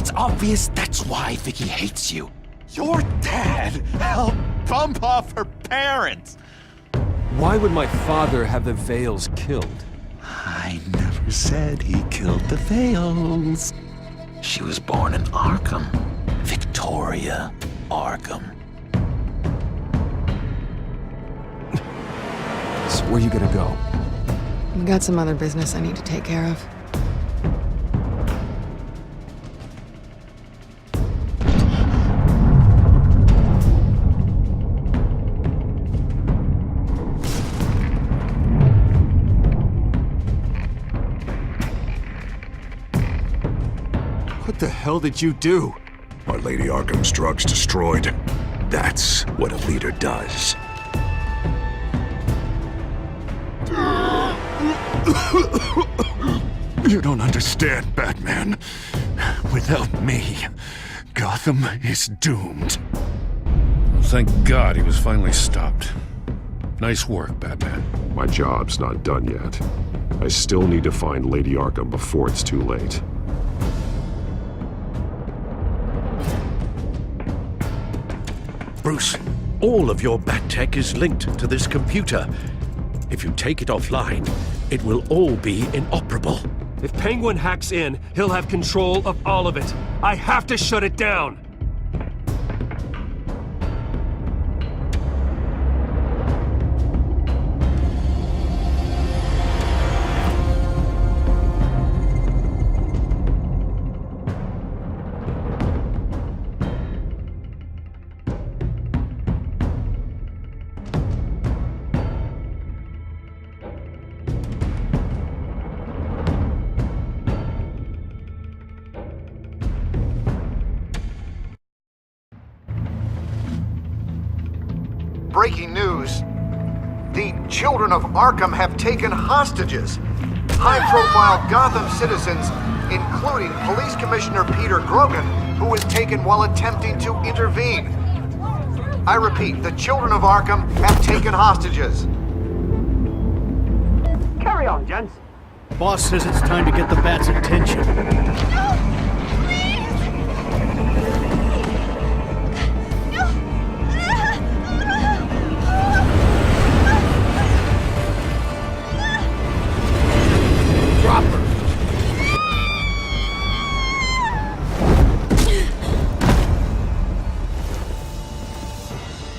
It's obvious that's why Vicky hates you. Your dad helped bump off her parents. Why would my father have the Vales killed? I never said he killed the Vales. She was born in Arkham. Victoria Arkham. So where you gonna go? I've got some other business I need to take care of. What the hell did you do? Are Lady Arkham's drugs destroyed? That's what a leader does. You don't understand, Batman. Without me, Gotham is doomed. Well, thank God he was finally stopped. Nice work, Batman. My job's not done yet. I still need to find Lady Arkham before it's too late. Bruce, all of your bat tech is linked to this computer. If you take it offline, it will all be inoperable. If Penguin hacks in, he'll have control of all of it. I have to shut it down! Breaking news. The children of Arkham have taken hostages. High-profile Gotham citizens, including Police Commissioner Peter Grogan, who was taken while attempting to intervene. I repeat, the children of Arkham have taken hostages. Carry on, gents. Boss says it's time to get the Bat's attention.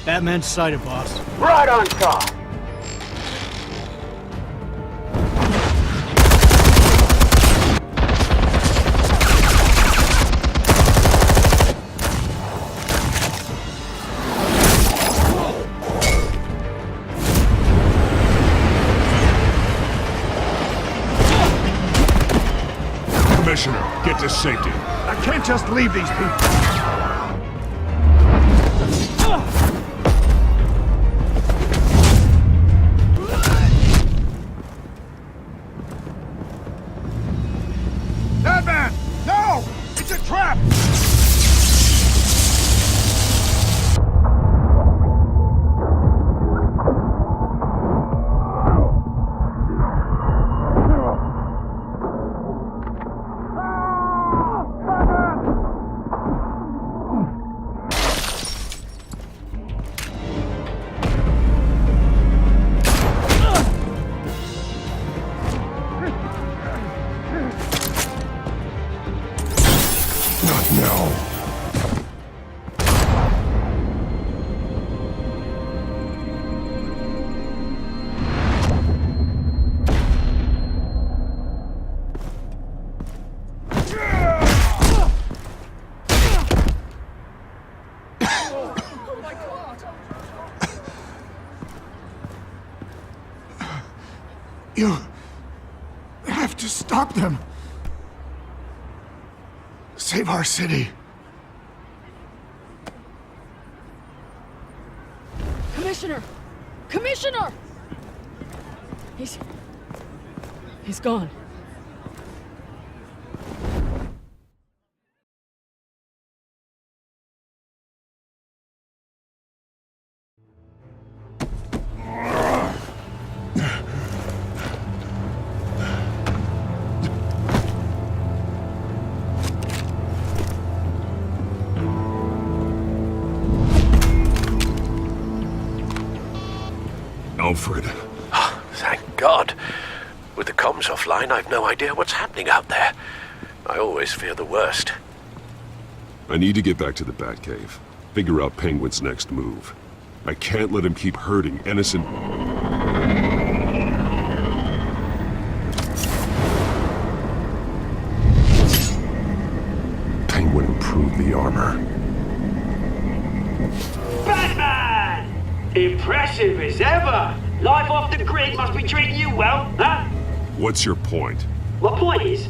Batman's sighted, boss. Right on top. Commissioner, get to safety. I can't just leave these people. Batman! No! It's a trap! You have to stop them. Save our city. Commissioner! Commissioner! He's gone. Alfred. Thank God. With the comms offline, I've no idea what's happening out there. I always fear the worst. I need to get back to the Batcave. Figure out Penguin's next move. I can't let him keep hurting innocent... Penguin improved the armor. Batman! Impressive as ever! Life off the grid must be treating you well, huh? What's your point? My point is,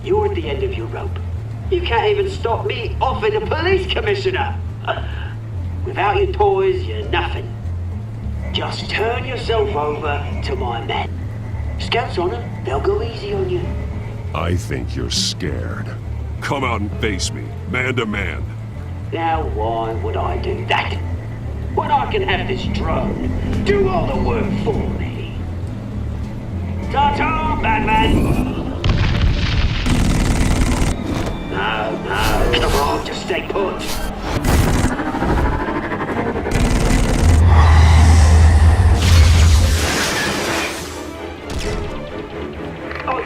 you're at the end of your rope. You can't even stop me offing a police commissioner. Without your toys, you're nothing. Just turn yourself over to my men. Scouts on them, they'll go easy on you. I think you're scared. Come out and face me, man to man. Now why would I do that? When I can have this drone do all the work for me. Ta-ta, Batman! No, come on, just stay put.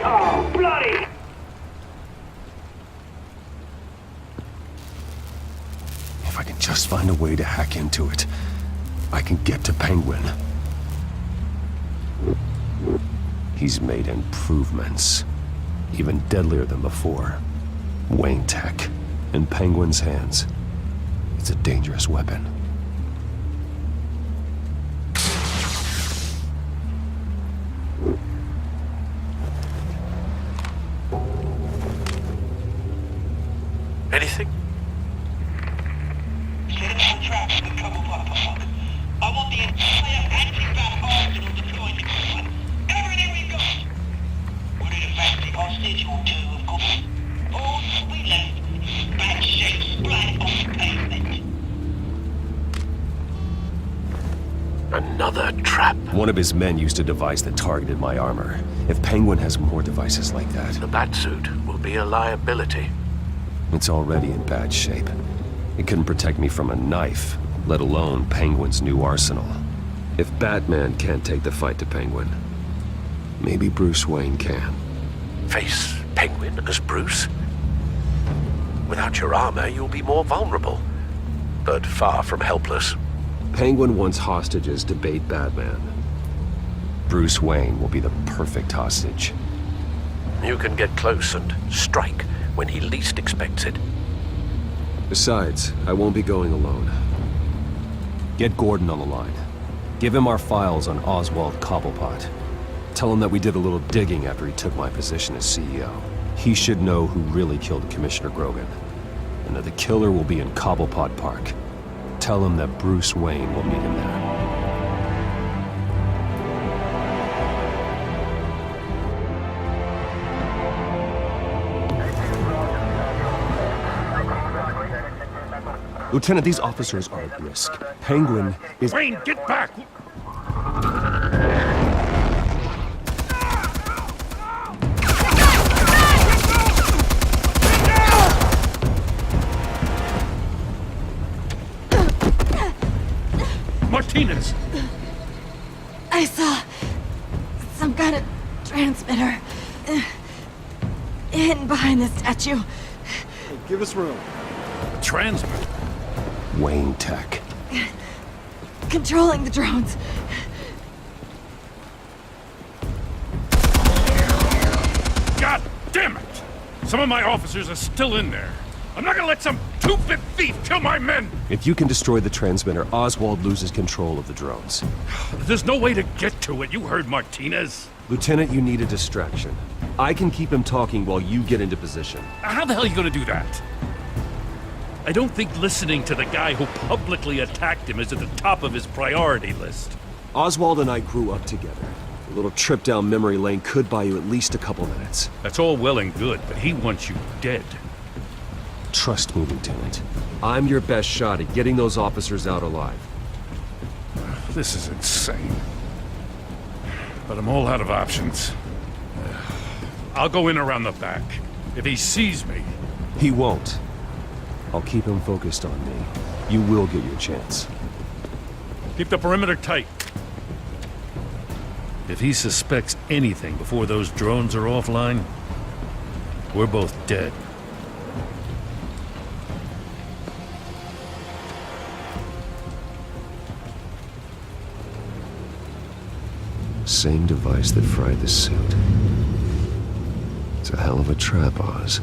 Oh, bloody! If I can just find a way to hack into it, I can get to Penguin. He's made improvements, even deadlier than before. Wayne Tech, in Penguin's hands. It's a dangerous weapon. Anything? I want the entire anti-bat arsenal deployed to Brooklyn. Everything we've got! We're in a factory hostage or two, of course. All we left is bad shape splat on the pavement. Another trap. One of his men used a device that targeted my armor. If Penguin has more devices like that... The Batsuit will be a liability. It's already in bad shape. It couldn't protect me from a knife, let alone Penguin's new arsenal. If Batman can't take the fight to Penguin, maybe Bruce Wayne can. Face Penguin as Bruce? Without your armor, you'll be more vulnerable, but far from helpless. Penguin wants hostages to bait Batman. Bruce Wayne will be the perfect hostage. You can get close and strike when he least expects it. Besides, I won't be going alone. Get Gordon on the line. Give him our files on Oswald Cobblepot. Tell him that we did a little digging after he took my position as CEO. He should know who really killed Commissioner Grogan, and that the killer will be in Cobblepot Park. Tell him that Bruce Wayne will meet him there. Lieutenant, these officers are at risk. Penguin is... Wayne, get back! Martinez! I saw some kind of transmitter hidden behind the statue. Hey, give us room. Transmitter? Wayne Tech. Controlling the drones. God damn it! Some of my officers are still in there. I'm not gonna let some two-bit thief kill my men! If you can destroy the transmitter, Oswald loses control of the drones. There's no way to get to it. You heard Martinez. Lieutenant, you need a distraction. I can keep him talking while you get into position. How the hell are you gonna do that? I don't think listening to the guy who publicly attacked him is at the top of his priority list. Oswald and I grew up together. A little trip down memory lane could buy you at least a couple minutes. That's all well and good, but he wants you dead. Trust me, Lieutenant. I'm your best shot at getting those officers out alive. This is insane. But I'm all out of options. I'll go in around the back. If he sees me... He won't. I'll keep him focused on me. You will get your chance. Keep the perimeter tight. If he suspects anything before those drones are offline, we're both dead. Same device that fried the suit. It's a hell of a trap, Oz.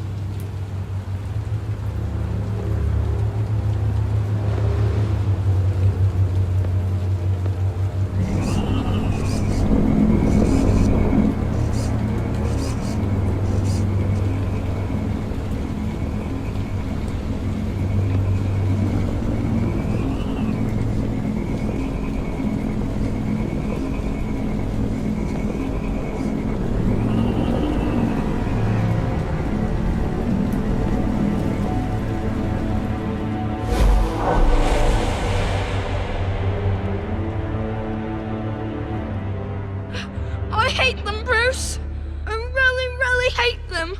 I hate them, Bruce. I really, really hate them.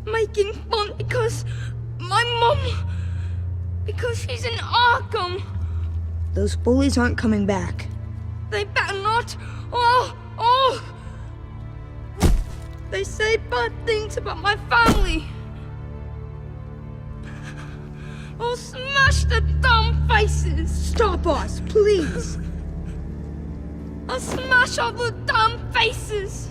Making fun because my mum... because she's in Arkham. Those bullies aren't coming back. They better not. Oh! They say bad things about my family. I'll smash the dumb faces. Stop us, please. I'll smash all the damn faces!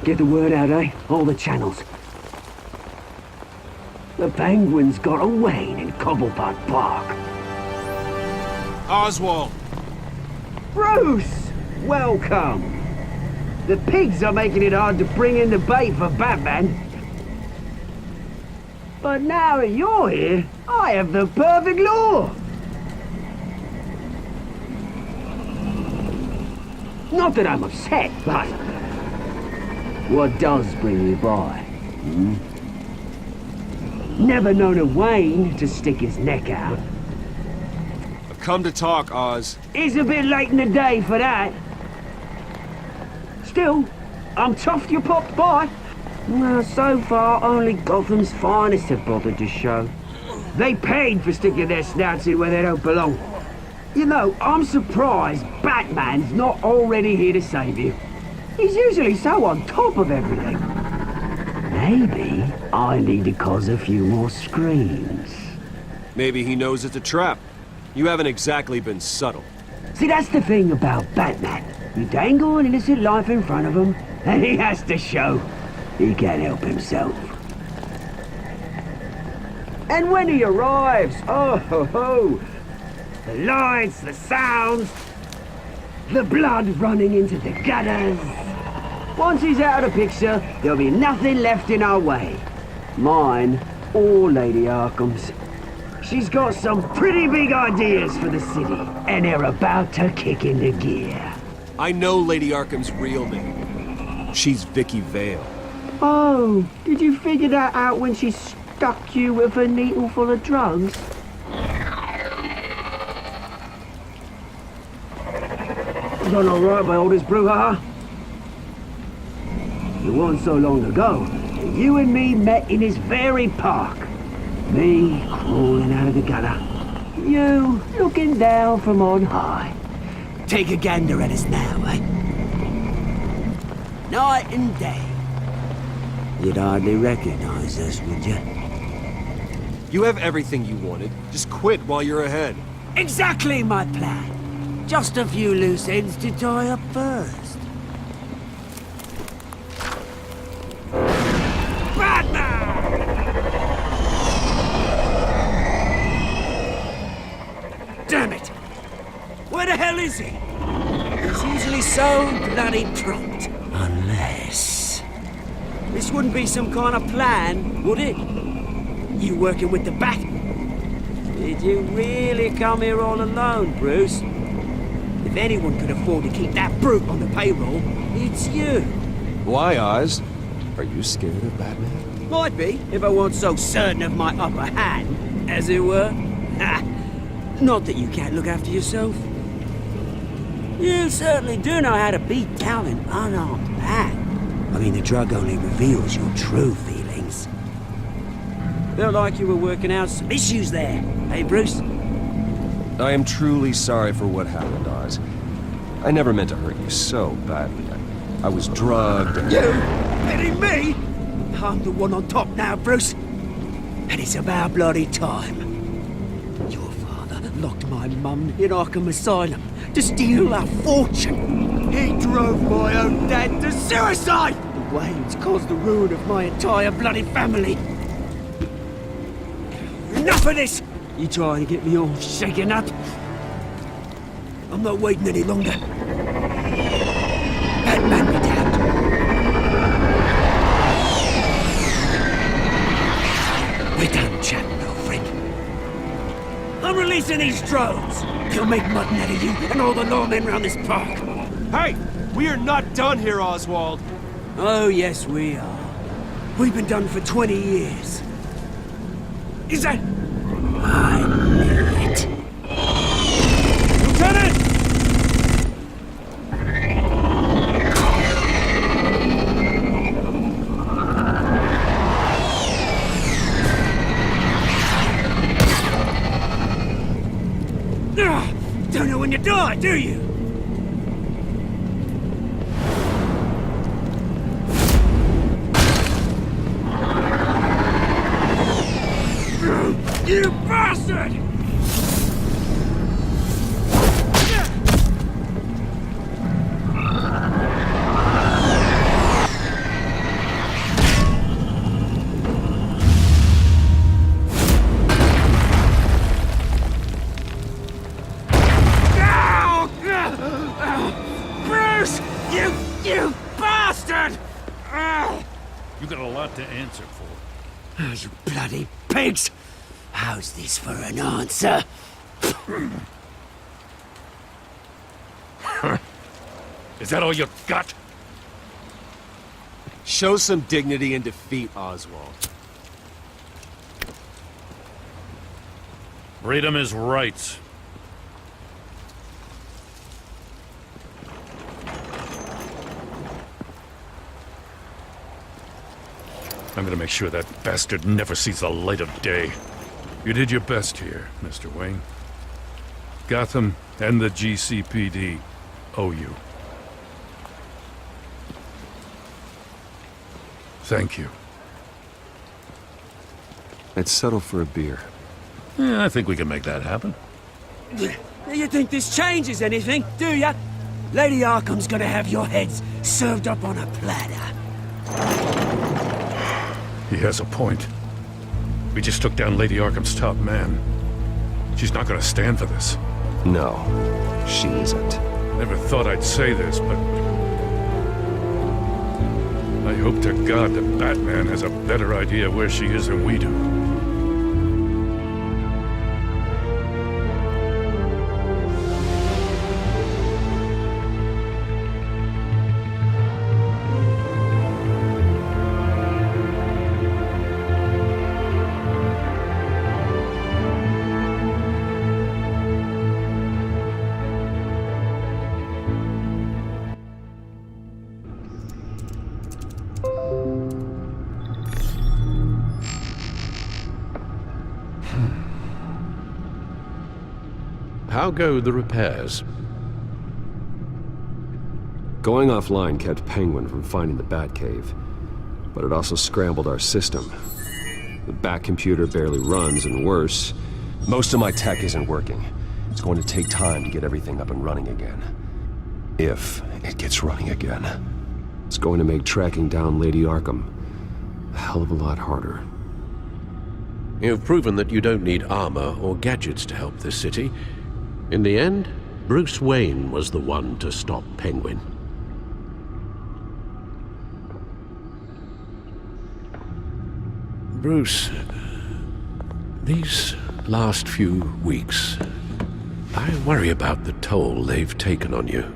Get the word out, eh? All the channels. The penguins got away in Cobblepot Park. Oswald! Bruce! Welcome! The pigs are making it hard to bring in the bait for Batman. But now that you're here, I have the perfect lure! Not that I'm upset, but... what does bring you by? Never known a Wayne to stick his neck out. I've come to talk, Oz. It's a bit late in the day for that. Still, I'm chuffed you popped by. Well, so far, only Gotham's finest have bothered to show. They paid for sticking their snouts in where they don't belong. You know, I'm surprised Batman's not already here to save you. He's usually so on top of everything. Maybe I need to cause a few more screams. Maybe he knows it's a trap. You haven't exactly been subtle. See, that's the thing about Batman. You dangle an innocent life in front of him, and he has to show he can't help himself. And when he arrives, oh ho ho! The lights, the sounds, the blood running into the gutters. Once he's out of the picture, there'll be nothing left in our way. Mine or Lady Arkham's. She's got some pretty big ideas for the city, and they're about to kick into gear. I know Lady Arkham's real name. She's Vicky Vale. Oh, did you figure that out when she stuck you with a needle full of drugs? Done all right by all this brouhaha? It wasn't so long ago that you and me met in this very park. Me crawling out of the gutter. You looking down from on high. Take a gander at us now, eh? Night and day. You'd hardly recognize us, would you? You have everything you wanted. Just quit while you're ahead. Exactly my plan. Just a few loose ends to tie up first. Batman! Damn it! Where the hell is he? He's usually so bloody prompt. Unless... this wouldn't be some kind of plan, would it? You working with the Bat? Did you really come here all alone, Bruce? If anyone could afford to keep that brute on the payroll, it's you. Why, Oz? Are you scared of Batman? Might be, if I weren't so certain of my upper hand, as it were. Ha! Not that you can't look after yourself. You certainly do know how to beat down an unarmed man. I mean, the drug only reveals your true feelings. Felt like you were working out some issues there. Hey, Bruce? I am truly sorry for what happened, Oz. I never meant to hurt you so badly. I was drugged and... You? Hitting me? I'm the one on top now, Bruce. And it's about bloody time. Your father locked my mum in Arkham Asylum to steal our fortune. He drove my own dad to suicide! The Waynes caused the ruin of my entire bloody family. Enough of this! You trying to get me all shaken up? I'm not waiting any longer. Batman me down. We're done chatting, old friend. I'm releasing these drones. They'll make mutton out of you and all the lawmen around this park. Hey! We are not done here, Oswald! Oh, yes, we are. We've been done for 20 years. Is that... I knew it. Lieutenant! Don't know when you die, do you? You bastard! Bruce! You bastard! You got a lot to answer for. Oh, you bloody pigs! How's this for an answer? Is that all you got? Show some dignity in defeat, Oswald. Read him his rights. I'm gonna make sure that bastard never sees the light of day. You did your best here, Mr. Wayne. Gotham and the GCPD owe you. Thank you. Let's settle for a beer. Yeah, I think we can make that happen. You think this changes anything, do ya? Lady Arkham's gonna have your heads served up on a platter. He has a point. We just took down Lady Arkham's top man. She's not gonna stand for this. No, she isn't. Never thought I'd say this, but... I hope to God that Batman has a better idea where she is than we do. How go the repairs? Going offline kept Penguin from finding the Batcave, but it also scrambled our system. The Bat computer barely runs, and worse, most of my tech isn't working. It's going to take time to get everything up and running again. If it gets running again. It's going to make tracking down Lady Arkham a hell of a lot harder. You've proven that you don't need armor or gadgets to help this city. In the end, Bruce Wayne was the one to stop Penguin. Bruce, these last few weeks, I worry about the toll they've taken on you.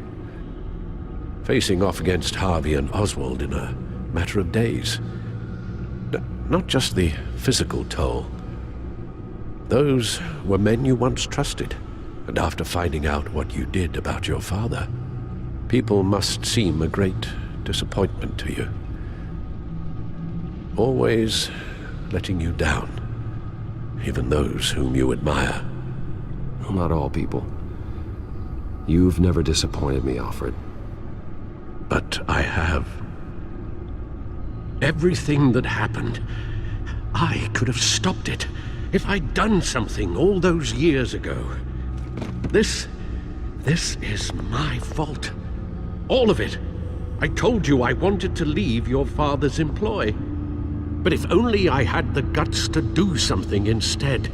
Facing off against Harvey and Oswald in a matter of days. Not just the physical toll. Those were men you once trusted. And after finding out what you did about your father, people must seem a great disappointment to you. Always letting you down. even those whom you admire. Well, not all people. You've never disappointed me, Alfred. But I have. Everything that happened, I could have stopped it if I'd done something all those years ago. This is my fault. All of it. I told you I wanted to leave your father's employ. But if only I had the guts to do something instead.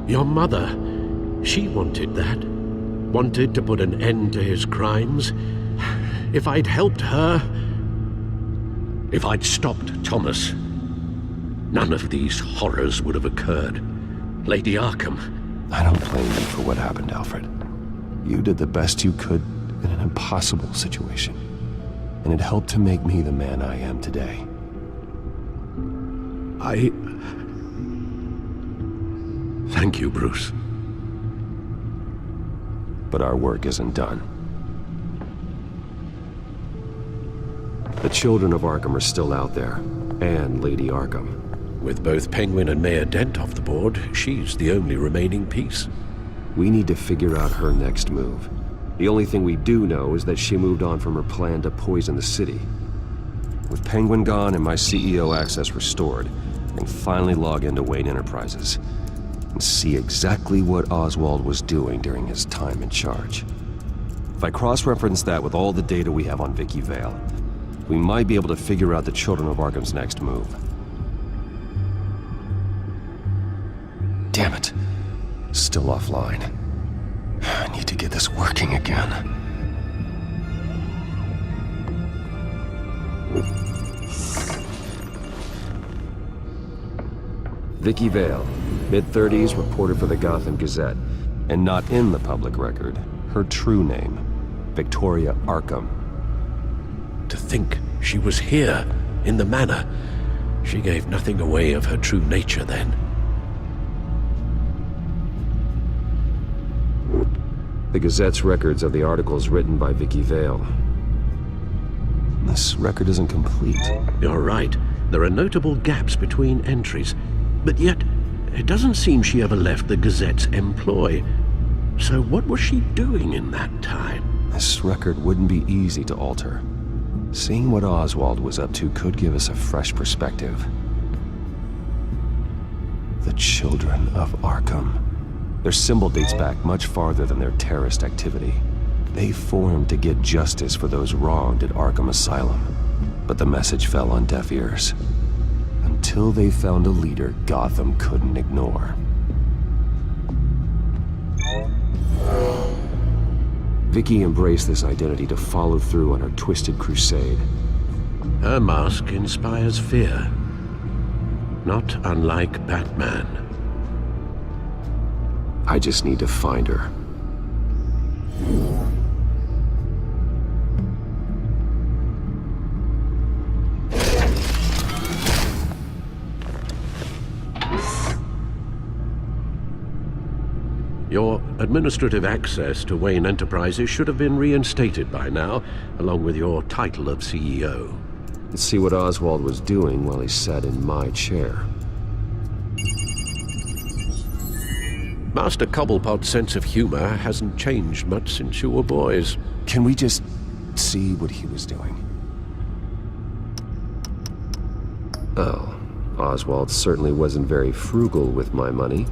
Your mother, she wanted that. Wanted to put an end to his crimes. If I'd helped her, if I'd stopped Thomas, none of these horrors would have occurred. Lady Arkham. I don't blame you for what happened, Alfred. You did the best you could in an impossible situation. And it helped to make me the man I am today. Thank you, Bruce. But our work isn't done. The children of Arkham are still out there, and Lady Arkham. With both Penguin and Mayor Dent off the board, she's the only remaining piece. We need to figure out her next move. The only thing we do know is that she moved on from her plan to poison the city. With Penguin gone and my CEO access restored, I can finally log into Wayne Enterprises and see exactly what Oswald was doing during his time in charge. If I cross-reference that with all the data we have on Vicky Vale, we might be able to figure out the Children of Arkham's next move. Damn it. Still offline. I need to get this working again. Vicky Vale, mid-30s, reporter for the Gotham Gazette, and not in the public record. Her true name, Victoria Arkham. To think she was here, in the manor. She gave nothing away of her true nature then. The Gazette's records of the articles written by Vicky Vale. This record isn't complete. You're right. There are notable gaps between entries. But yet, it doesn't seem she ever left the Gazette's employ. So what was she doing in that time? This record wouldn't be easy to alter. Seeing what Oswald was up to could give us a fresh perspective. The Children of Arkham. Their symbol dates back much farther than their terrorist activity. They formed to get justice for those wronged at Arkham Asylum. But the message fell on deaf ears. Until they found a leader Gotham couldn't ignore. Vicky embraced this identity to follow through on her twisted crusade. Her mask inspires fear. Not unlike Batman. I just need to find her. Your administrative access to Wayne Enterprises should have been reinstated by now, along with your title of CEO. Let's see what Oswald was doing while he sat in my chair. Master Cobblepot's sense of humor hasn't changed much since you were boys. Can we just see what he was doing? Oh, Oswald certainly wasn't very frugal with my money.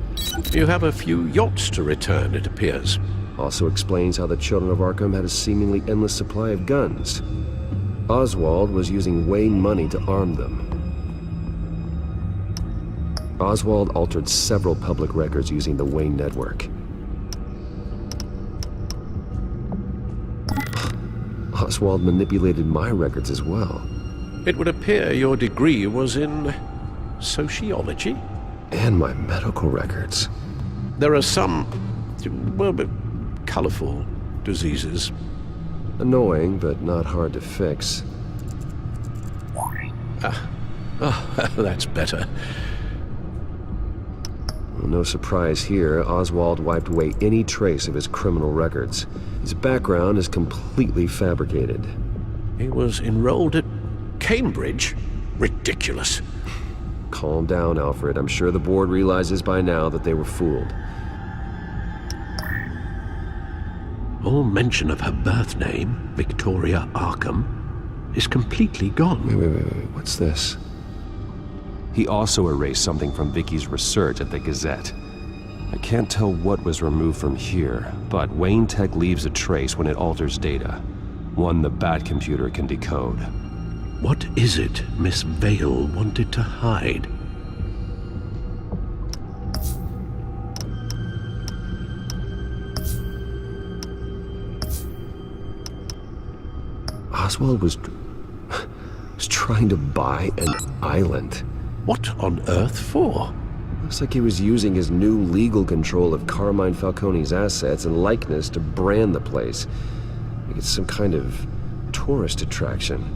You have a few yachts to return, it appears. Also explains how the Children of Arkham had a seemingly endless supply of guns. Oswald was using Wayne money to arm them. Oswald altered several public records using the Wayne network. Oswald manipulated my records as well. It would appear your degree was in sociology? And my medical records. There are some, well, colorful diseases. Annoying, but not hard to fix. That's better. Well, no surprise here, Oswald wiped away any trace of his criminal records. His background is completely fabricated. He was enrolled at Cambridge? Ridiculous. Calm down, Alfred. I'm sure the board realizes by now that they were fooled. All mention of her birth name, Victoria Arkham, is completely gone. Wait. What's this? He also erased something from Vicky's research at the Gazette. I can't tell what was removed from here, but Wayne Tech leaves a trace when it alters data. One the Bat computer can decode. What is it Miss Vale wanted to hide? Oswald was trying to buy an island. What on earth for? Looks like he was using his new legal control of Carmine Falcone's assets and likeness to brand the place. Like it's some kind of tourist attraction.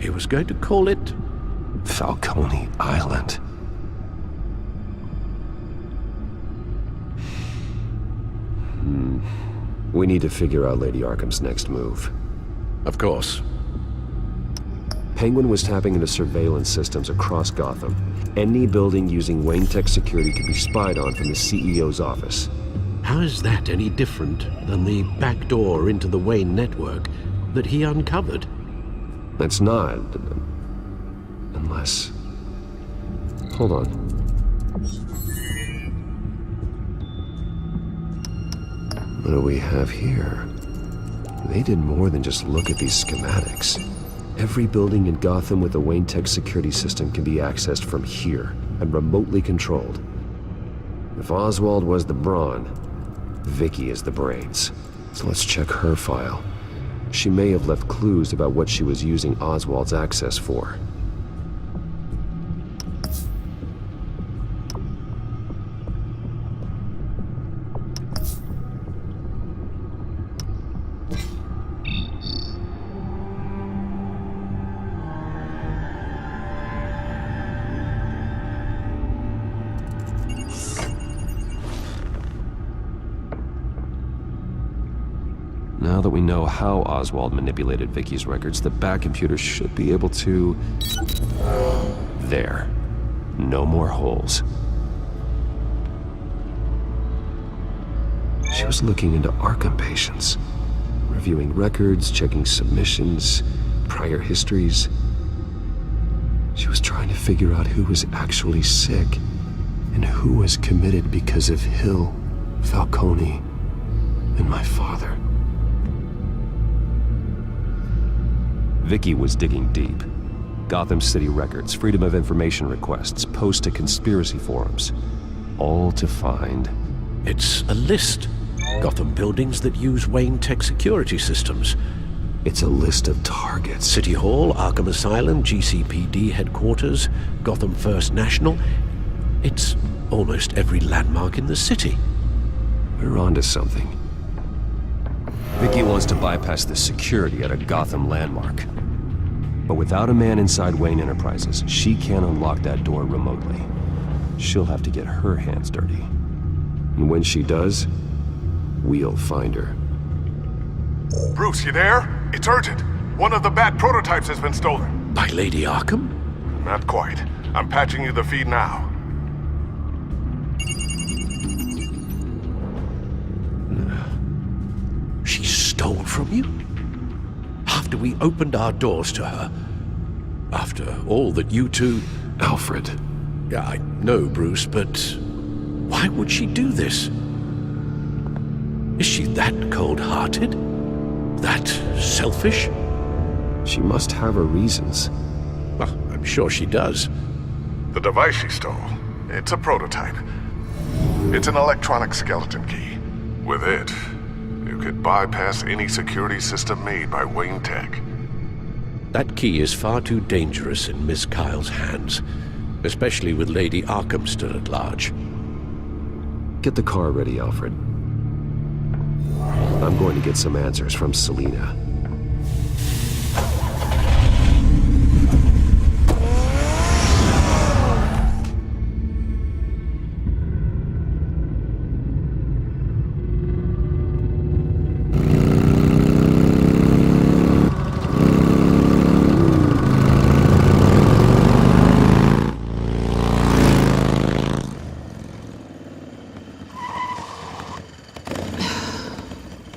He was going to call it Falcone Island. We need to figure out Lady Arkham's next move. Of course. Penguin was tapping into surveillance systems across Gotham. Any building using Wayne Tech security could be spied on from the CEO's office. How is that any different than the back door into the Wayne network that he uncovered? It's not. Unless... Hold on. What do we have here? They did more than just look at these schematics. Every building in Gotham with a Wayne Tech security system can be accessed from here and remotely controlled. If Oswald was the brawn, Vicky is the brains. So let's check her file. She may have left clues about what she was using Oswald's access for. Now that we know how Oswald manipulated Vicky's records, the Bat computer should be able to... There. No more holes. She was looking into Arkham patients, reviewing records, checking submissions, prior histories. She was trying to figure out who was actually sick and who was committed because of Hill, Falcone, and my father. Vicky was digging deep. Gotham City records, Freedom of Information requests, posts to conspiracy forums. All to find... It's a list. Gotham buildings that use Wayne Tech security systems. It's a list of targets. City Hall, Arkham Asylum, GCPD headquarters, Gotham First National. It's almost every landmark in the city. We're onto something. Vicky wants to bypass the security at a Gotham landmark. But without a man inside Wayne Enterprises, she can't unlock that door remotely. She'll have to get her hands dirty. And when she does, we'll find her. Bruce, you there? It's urgent. One of the Bat prototypes has been stolen. By Lady Arkham? Not quite. I'm patching you the feed now. She stole from you? After we opened our doors to her? After all that you two... Alfred. Yeah, I know, Bruce, but why would she do this? Is she that cold-hearted? That selfish? She must have her reasons. Well, I'm sure she does. The device she stole, it's a prototype. It's an electronic skeleton key. With it, you could bypass any security system made by Wayne Tech. That key is far too dangerous in Miss Kyle's hands, especially with Lady Arkham still at large. Get the car ready, Alfred. I'm going to get some answers from Selina.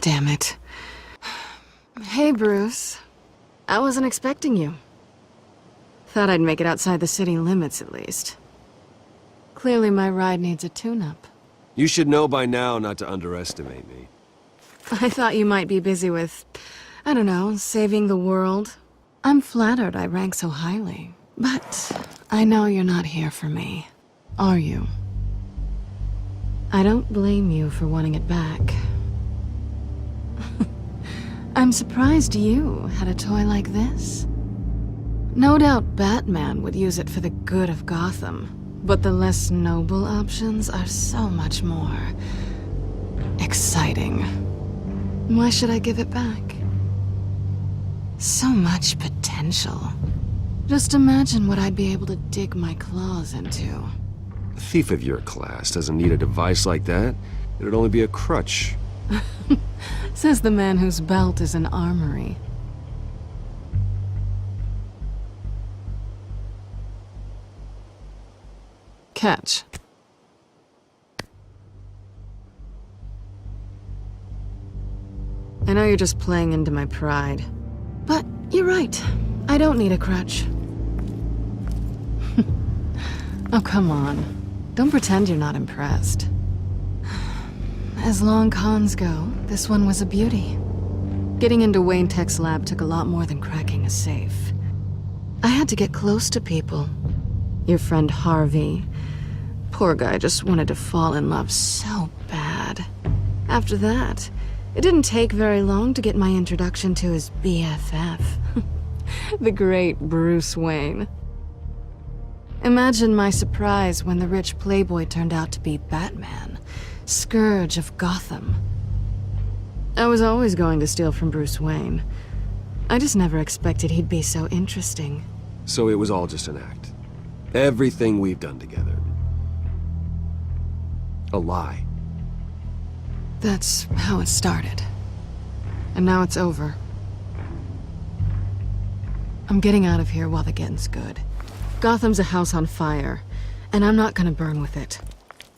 Damn it. Hey, Bruce. I wasn't expecting you. Thought I'd make it outside the city limits, at least. Clearly my ride needs a tune-up. You should know by now not to underestimate me. I thought you might be busy with, I don't know, saving the world. I'm flattered I rank so highly. But I know you're not here for me, are you? I don't blame you for wanting it back. I'm surprised you had a toy like this. No doubt Batman would use it for the good of Gotham, but the less noble options are so much more exciting. Why should I give it back? So much potential. Just imagine what I'd be able to dig my claws into. A thief of your class doesn't need a device like that. It'd only be a crutch. Says the man whose belt is an armory. Catch. I know you're just playing into my pride. But you're right. I don't need a crutch. Oh, come on. Don't pretend you're not impressed. As long cons go, this one was a beauty. Getting into Wayne Tech's lab took a lot more than cracking a safe. I had to get close to people. Your friend Harvey. Poor guy just wanted to fall in love so bad. After that, it didn't take very long to get my introduction to his BFF. The great Bruce Wayne. Imagine my surprise when the rich playboy turned out to be Batman, Scourge of Gotham. I was always going to steal from Bruce Wayne. I just never expected he'd be so interesting. So it was all just an act. Everything we've done together. A lie. That's how it started. And now it's over. I'm getting out of here while the getting's good. Gotham's a house on fire, and I'm not gonna burn with it.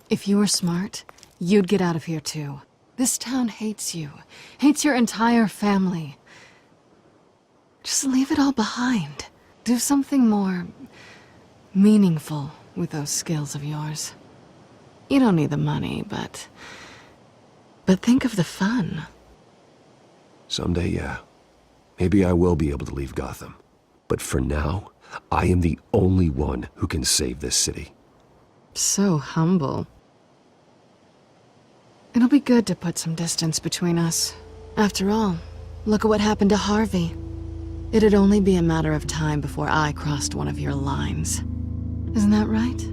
If you were smart, you'd get out of here too. This town hates you. Hates your entire family. Just leave it all behind. Do something more meaningful with those skills of yours. You don't need the money, but think of the fun. Someday, yeah. Maybe I will be able to leave Gotham. But for now, I am the only one who can save this city. So humble. It'll be good to put some distance between us. After all, look at what happened to Harvey. It'd only be a matter of time before I crossed one of your lines. Isn't that right?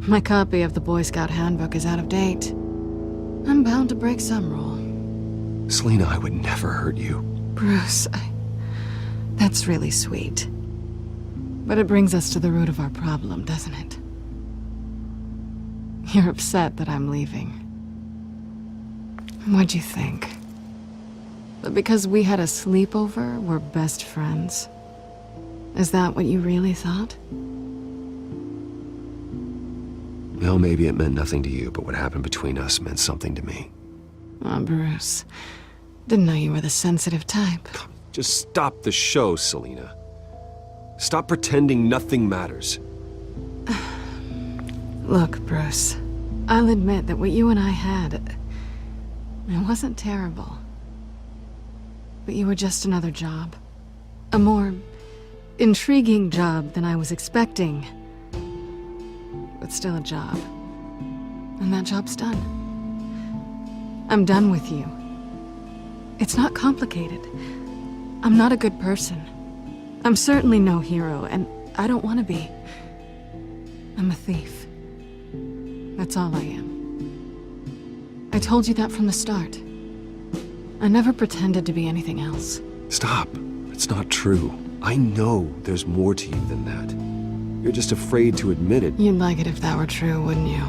My copy of the Boy Scout handbook is out of date. I'm bound to break some rule. Selina, I would never hurt you. Bruce, that's really sweet. But it brings us to the root of our problem, doesn't it? You're upset that I'm leaving. What'd you think? That because we had a sleepover, we're best friends? Is that what you really thought? Well, maybe it meant nothing to you, but what happened between us meant something to me. Oh, Bruce. Didn't know you were the sensitive type. Just stop the show, Selina. Stop pretending nothing matters. Look, Bruce. I'll admit that what you and I had, it wasn't terrible. But you were just another job. A more intriguing job than I was expecting. But still a job. And that job's done. I'm done with you. It's not complicated. I'm not a good person. I'm certainly no hero, and I don't want to be. I'm a thief. That's all I am. I told you that from the start. I never pretended to be anything else. Stop. It's not true. I know there's more to you than that. You're just afraid to admit it. You'd like it if that were true, wouldn't you?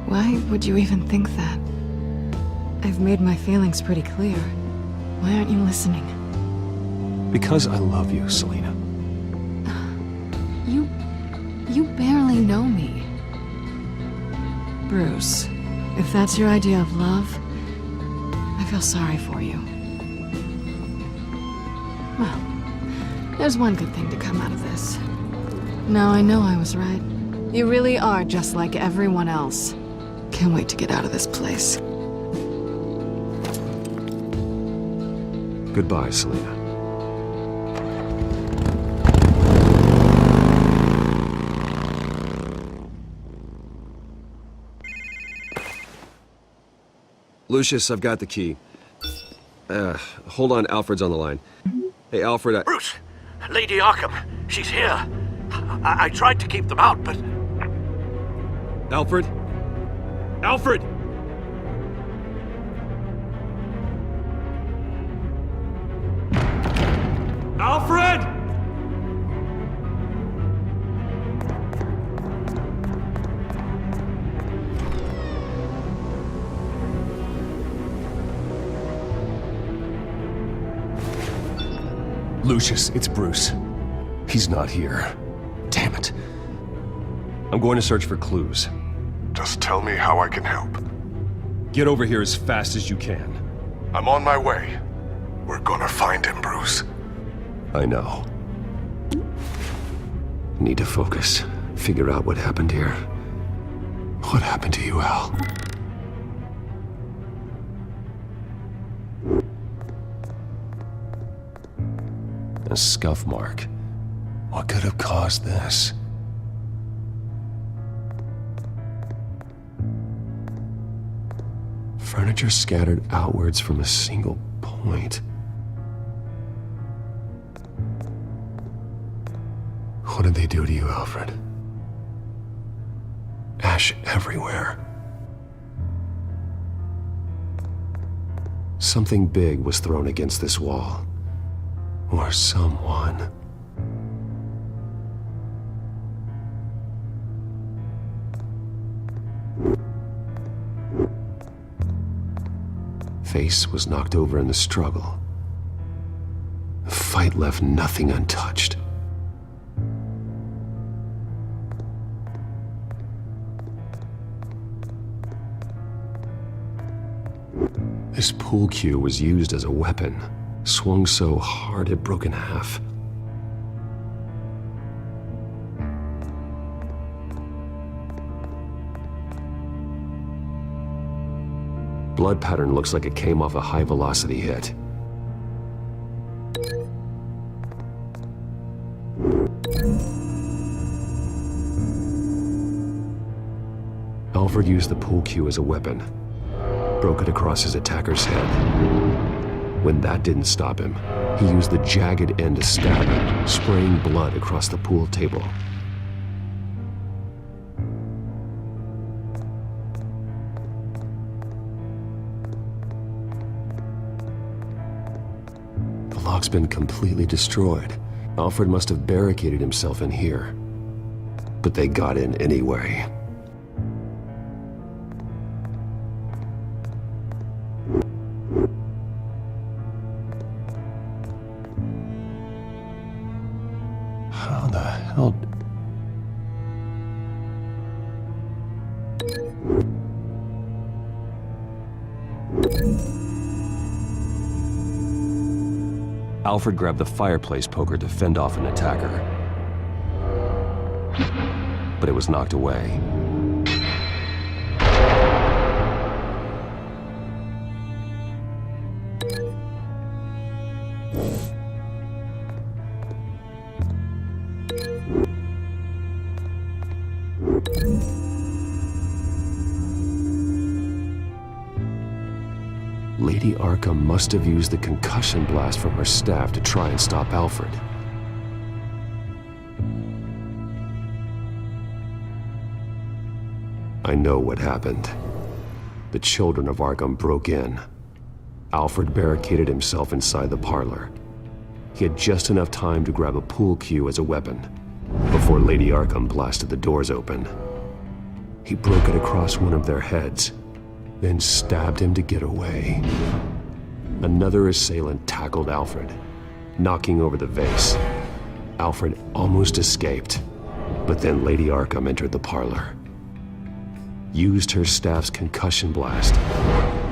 Why would you even think that? I've made my feelings pretty clear. Why aren't you listening? Because I love you, Selina. You barely know me. Bruce, if that's your idea of love, I feel sorry for you. Well, there's one good thing to come out of this. Now I know I was right. You really are just like everyone else. Can't wait to get out of this place. Goodbye, Selena. Lucius, I've got the key. Hold on, Alfred's on the line. Hey, Alfred, Bruce! Lady Arkham! She's here! I tried to keep them out, but... Alfred? Alfred! Alfred! Lucius, it's Bruce. He's not here. Damn it. I'm going to search for clues. Just tell me how I can help. Get over here as fast as you can. I'm on my way. We're gonna find him, Bruce. I know. Need to focus. Figure out what happened here. What happened to you, Al? A scuff mark. What could have caused this? Furniture scattered outwards from a single point. What did they do to you, Alfred? Ash everywhere. Something big was thrown against this wall. Or someone. Face was knocked over in the struggle. The fight left nothing untouched. This pool cue was used as a weapon. Swung so hard it broke in half. Blood pattern looks like it came off a high-velocity hit. Alfred used the pool cue as a weapon. Broke it across his attacker's head. When that didn't stop him, he used the jagged end to stab him, spraying blood across the pool table. The lock's been completely destroyed. Alfred must have barricaded himself in here. But they got in anyway. How the hell... Alfred grabbed the fireplace poker to fend off an attacker. But it was knocked away. Lady Arkham must have used the concussion blast from her staff to try and stop Alfred. I know what happened. The children of Arkham broke in. Alfred barricaded himself inside the parlor. He had just enough time to grab a pool cue as a weapon before Lady Arkham blasted the doors open. He broke it across one of their heads, then stabbed him to get away. Another assailant tackled Alfred, knocking over the vase. Alfred almost escaped, but then Lady Arkham entered the parlor, used her staff's concussion blast,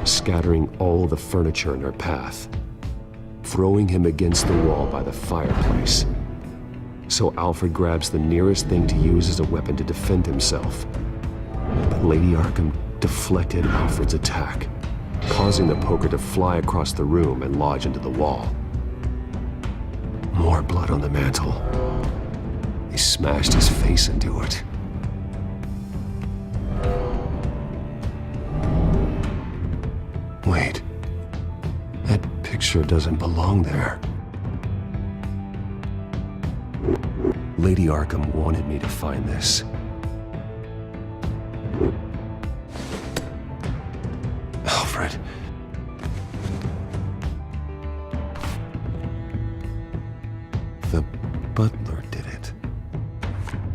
scattering all the furniture in her path, throwing him against the wall by the fireplace. So Alfred grabs the nearest thing to use as a weapon to defend himself. But Lady Arkham deflected Alfred's attack, causing the poker to fly across the room and lodge into the wall. More blood on the mantle. He smashed his face into it. Wait. That picture doesn't belong there. Lady Arkham wanted me to find this. Alfred. The butler did it.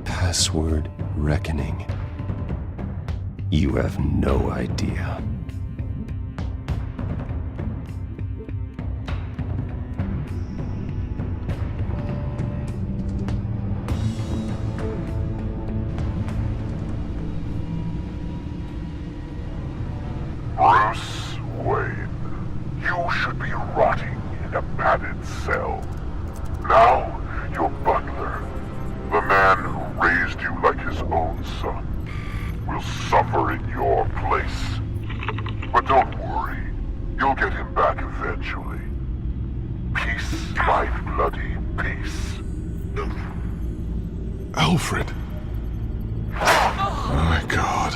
Password reckoning. You have no idea. Bruce Wayne, you should be rotting in a padded cell. Now, your butler, the man who raised you like his own son, will suffer in your place. But don't worry, you'll get him back eventually. Peace, my bloody peace. Alfred. Oh my God.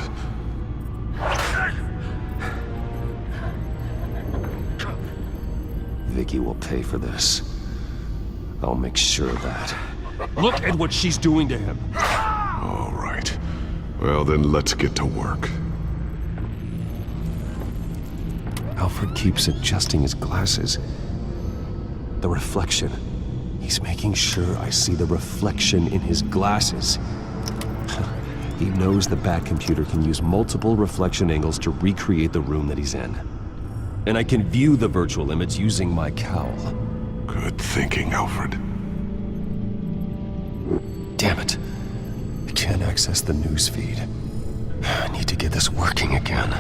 Vicky will pay for this. I'll make sure of that. Look at what she's doing to him. All right. Well, then let's get to work. Alfred keeps adjusting his glasses. The reflection. He's making sure I see the reflection in his glasses. He knows the Batcomputer can use multiple reflection angles to recreate the room that he's in. And I can view the virtual image using my cowl. Good thinking, Alfred. Damn it. I can't access the news feed. I need to get this working again.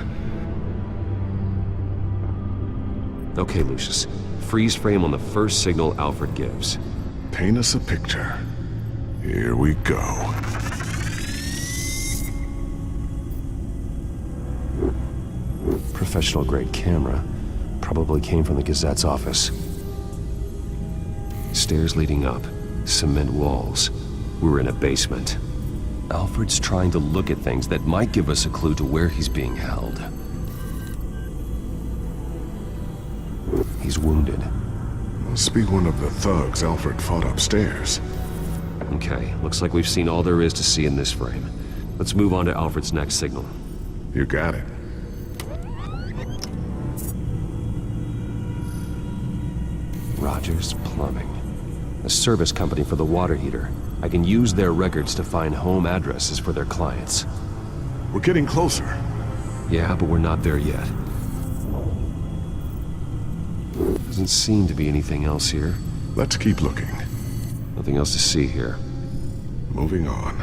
Okay, Lucius. Freeze frame on the first signal Alfred gives. Paint us a picture. Here we go. Professional-grade camera. Probably came from the Gazette's office. Stairs leading up. Cement walls. We're in a basement. Alfred's trying to look at things that might give us a clue to where he's being held. He's wounded. Must be one of the thugs Alfred fought upstairs. Okay, looks like we've seen all there is to see in this frame. Let's move on to Alfred's next signal. You got it. Rogers Plumbing. A service company for the water heater. I can use their records to find home addresses for their clients. We're getting closer. Yeah, but we're not there yet. Doesn't seem to be anything else here. Let's keep looking. Nothing else to see here. Moving on.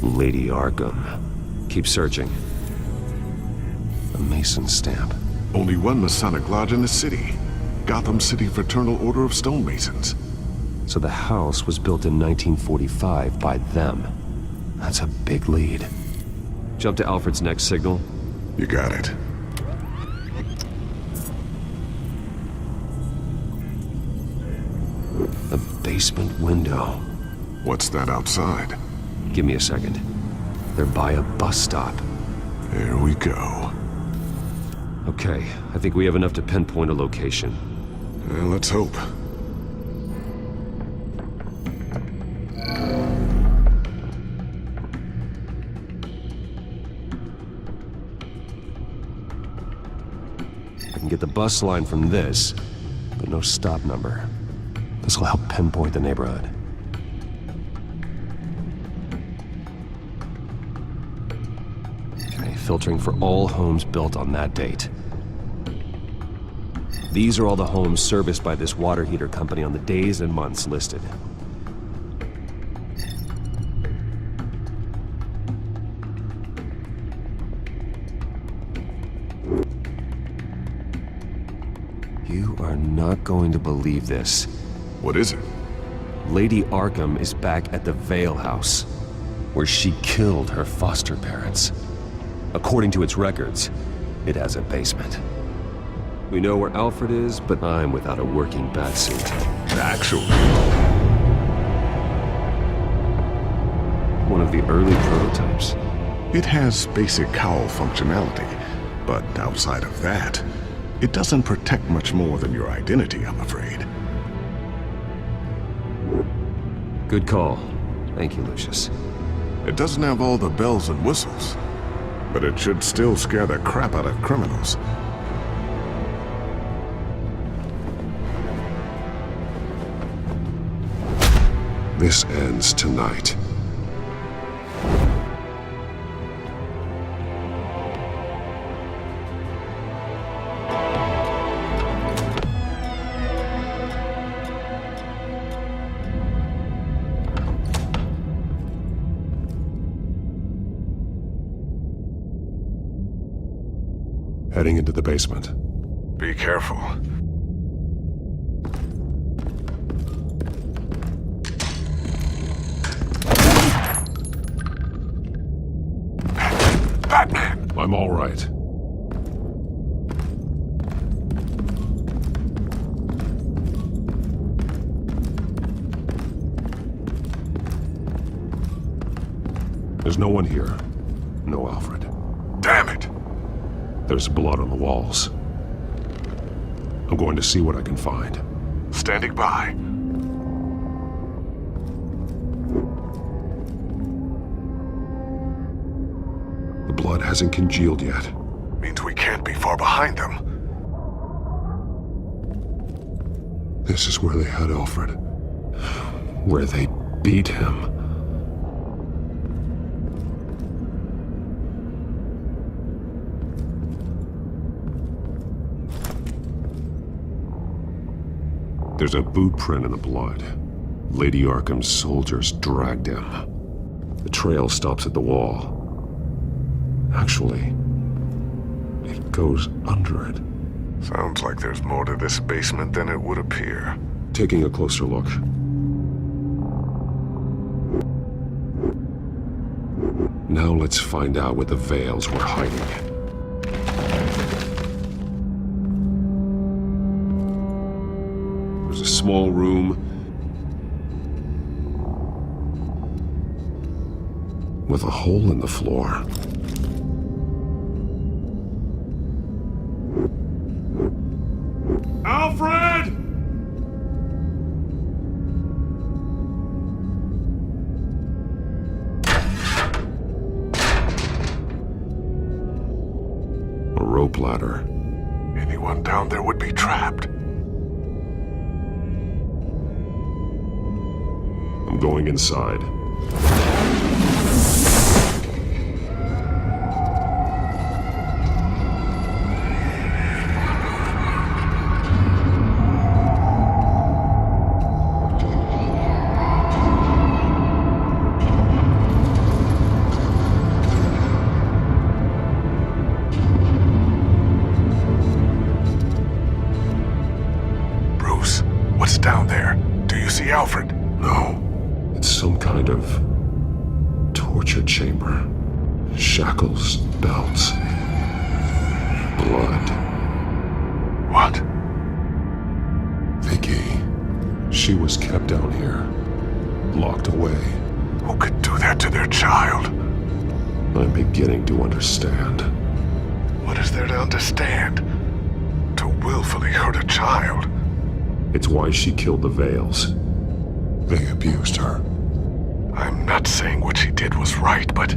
Lady Arkham. Keep searching. A Mason stamp. Only one Masonic lodge in the city. Gotham City Fraternal Order of Stonemasons. So the house was built in 1945 by them. That's a big lead. Jump to Alfred's next signal. You got it. The basement window. What's that outside? Give me a second. They're by a bus stop. There we go. Okay, I think we have enough to pinpoint a location. Well, let's hope. I can get the bus line from this, but no stop number. This will help pinpoint the neighborhood. Okay, filtering for all homes built on that date. These are all the homes serviced by this water heater company on the days and months listed. are not going to believe this. What is it? Lady Arkham is back at the Vale House, where she killed her foster parents. According to its records, it has a basement. We know where Alfred is, but I'm without a working batsuit. Actually, one of the early prototypes. it has basic cowl functionality, but outside of that, it doesn't protect much more than your identity, I'm afraid. Good call. Thank you, Lucius. It doesn't have all the bells and whistles, but it should still scare the crap out of criminals. This ends tonight. Heading into the basement. Be careful. Batman! I'm all right. There's no one here. No Alfred. Damn it! There's blood on the walls. I'm going to see what I can find. Standing by. The blood hasn't congealed yet. Means we can't be far behind them. This is where they had Alfred. Where they beat him. There's a boot print in the blood. Lady Arkham's soldiers dragged him. The trail stops at the wall. Actually, it goes under it. Sounds like there's more to this basement than it would appear. Taking a closer look. Now let's find out what the Veils were hiding. There's a small room with a hole in the floor. Alfred! A rope ladder. Anyone down there would be trapped. I'm going inside. Bruce, what's down there? Do you see Alfred? No. It's some kind of torture chamber. Shackles, belts, blood. What? Vicky. She was kept down here. Locked away. Who could do that to their child? I'm beginning to understand. What is there to understand? To willfully hurt a child? It's why she killed the Veils. They abused her. I'm not saying what she did was right, but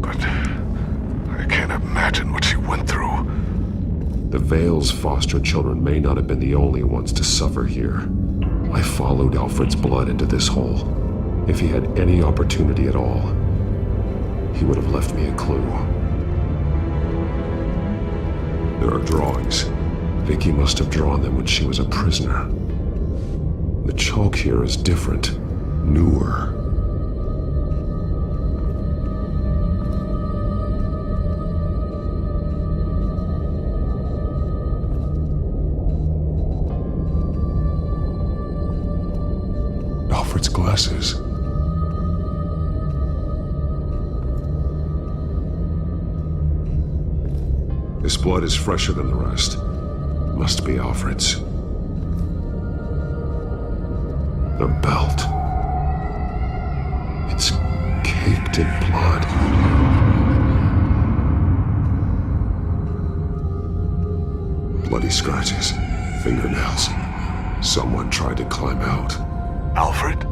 I can't imagine what she went through. The Veils' foster children may not have been the only ones to suffer here. I followed Alfred's blood into this hole. If he had any opportunity at all, he would have left me a clue. There are drawings. Vicky must have drawn them when she was a prisoner. The chalk here is different, newer. passes. His blood is fresher than the rest. Must be Alfred's. The belt. It's caked in blood. Bloody scratches, fingernails. Someone tried to climb out. Alfred?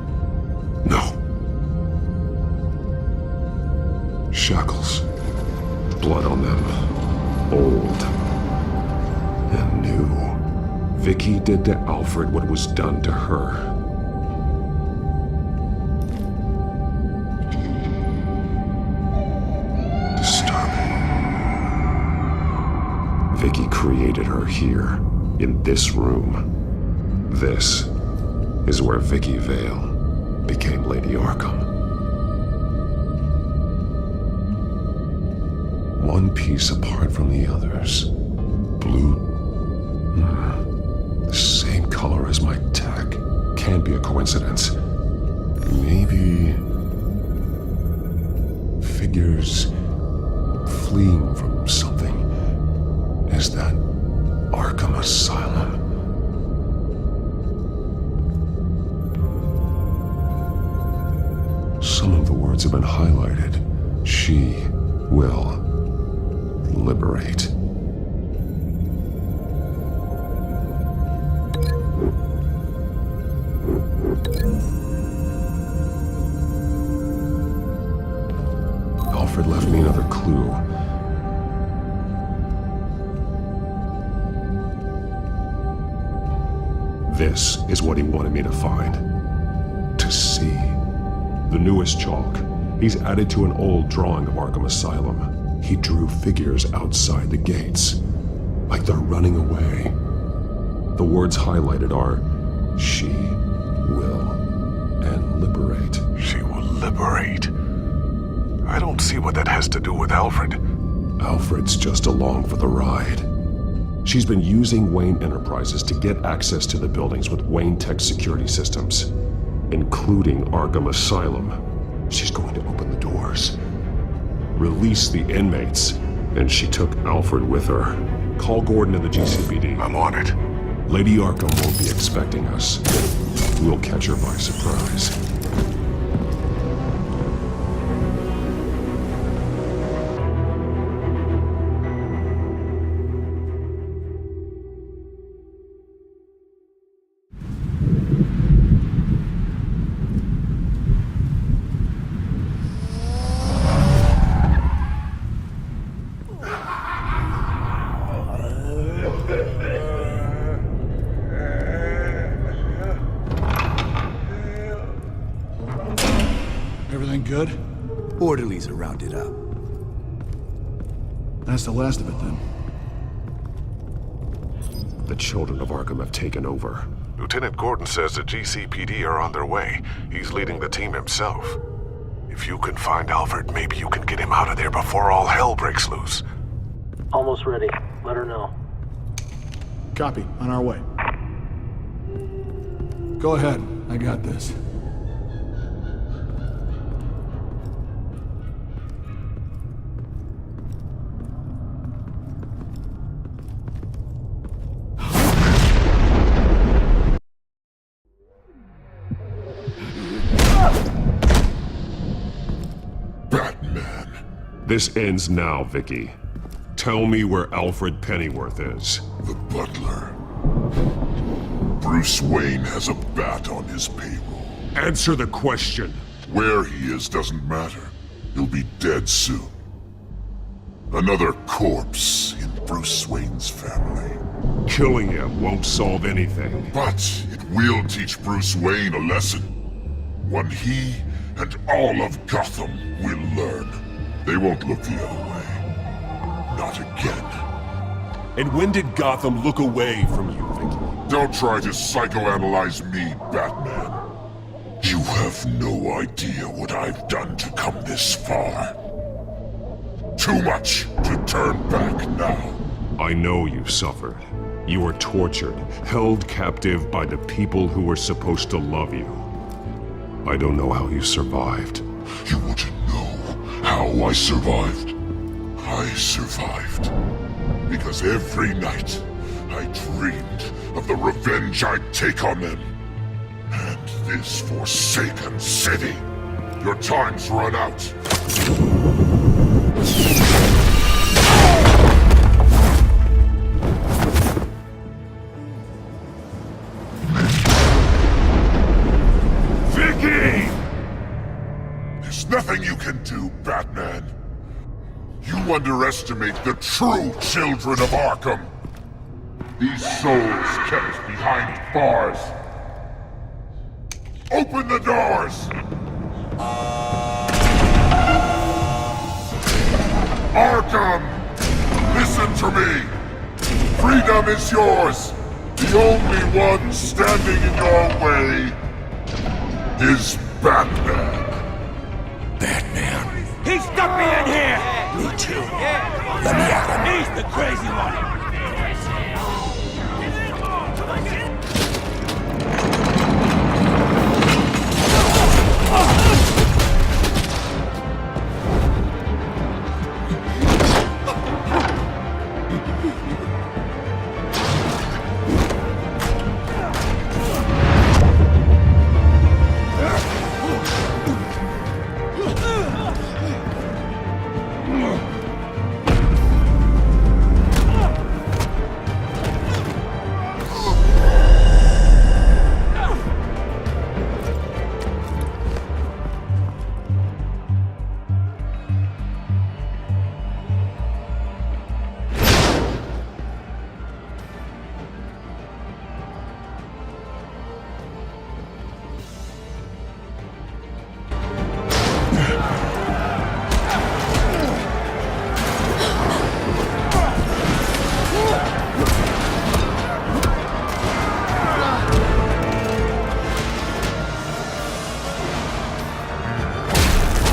No. Shackles. Blood on them. Old. And new. Vicky did to Alfred what was done to her. Vicky created her here, in this room. This is where Vicky Vale became Lady Arkham. One piece apart from the others. Blue. The same color as my tech. Can't be a coincidence. Maybe figures fleeing from something. Is that Arkham Asylum? Some of the words have been highlighted. She will liberate. Alfred left me another clue. This is what he wanted me to find. To see. The newest chalk. He's added to an old drawing of Arkham Asylum. He drew figures outside the gates. Like they're running away. The words highlighted are, she will, and liberate. She will liberate? I don't see what that has to do with Alfred. Alfred's just along for the ride. She's been using Wayne Enterprises to get access to the buildings with Wayne Tech security systems, including Arkham Asylum. She's going to open the doors, release the inmates, and she took Alfred with her. Call Gordon and the GCPD. I'm on it. Lady Arkham won't be expecting us. We'll catch her by surprise. Everything good? Orderlies are rounded up. That's the last of it, then. The children of Arkham have taken over. Lieutenant Gordon says the GCPD are on their way. He's leading the team himself. If you can find Alfred, maybe you can get him out of there before all hell breaks loose. Almost ready. Let her know. Copy. On our way. Go ahead. I got this. This ends now, Vicky. Tell me where Alfred Pennyworth is. The butler. Bruce Wayne has a bat on his payroll. Answer the question. Where he is doesn't matter. He'll be dead soon. Another corpse in Bruce Wayne's family. Killing him won't solve anything. But it will teach Bruce Wayne a lesson. One he and all of Gotham will learn. They won't look the other way. Not again. And when did Gotham look away from you, Vicky? Don't try to psychoanalyze me, Batman. You have no idea what I've done to come this far. Too much to turn back now. I know you've suffered. You were tortured, held captive by the people who were supposed to love you. I don't know how you survived. You want to know how I survived? I survived because every night I dreamed of the revenge I'd take on them. And this forsaken city. Your time's run out. Vicky! There's nothing you can do, Batman. You underestimate the true children of Arkham. These souls kept behind bars. Open the doors! Arkham! Listen to me! Freedom is yours! The only one standing in your way is Batman. Batman. He stuck me in here! Me too. Let me at him. He's the crazy one!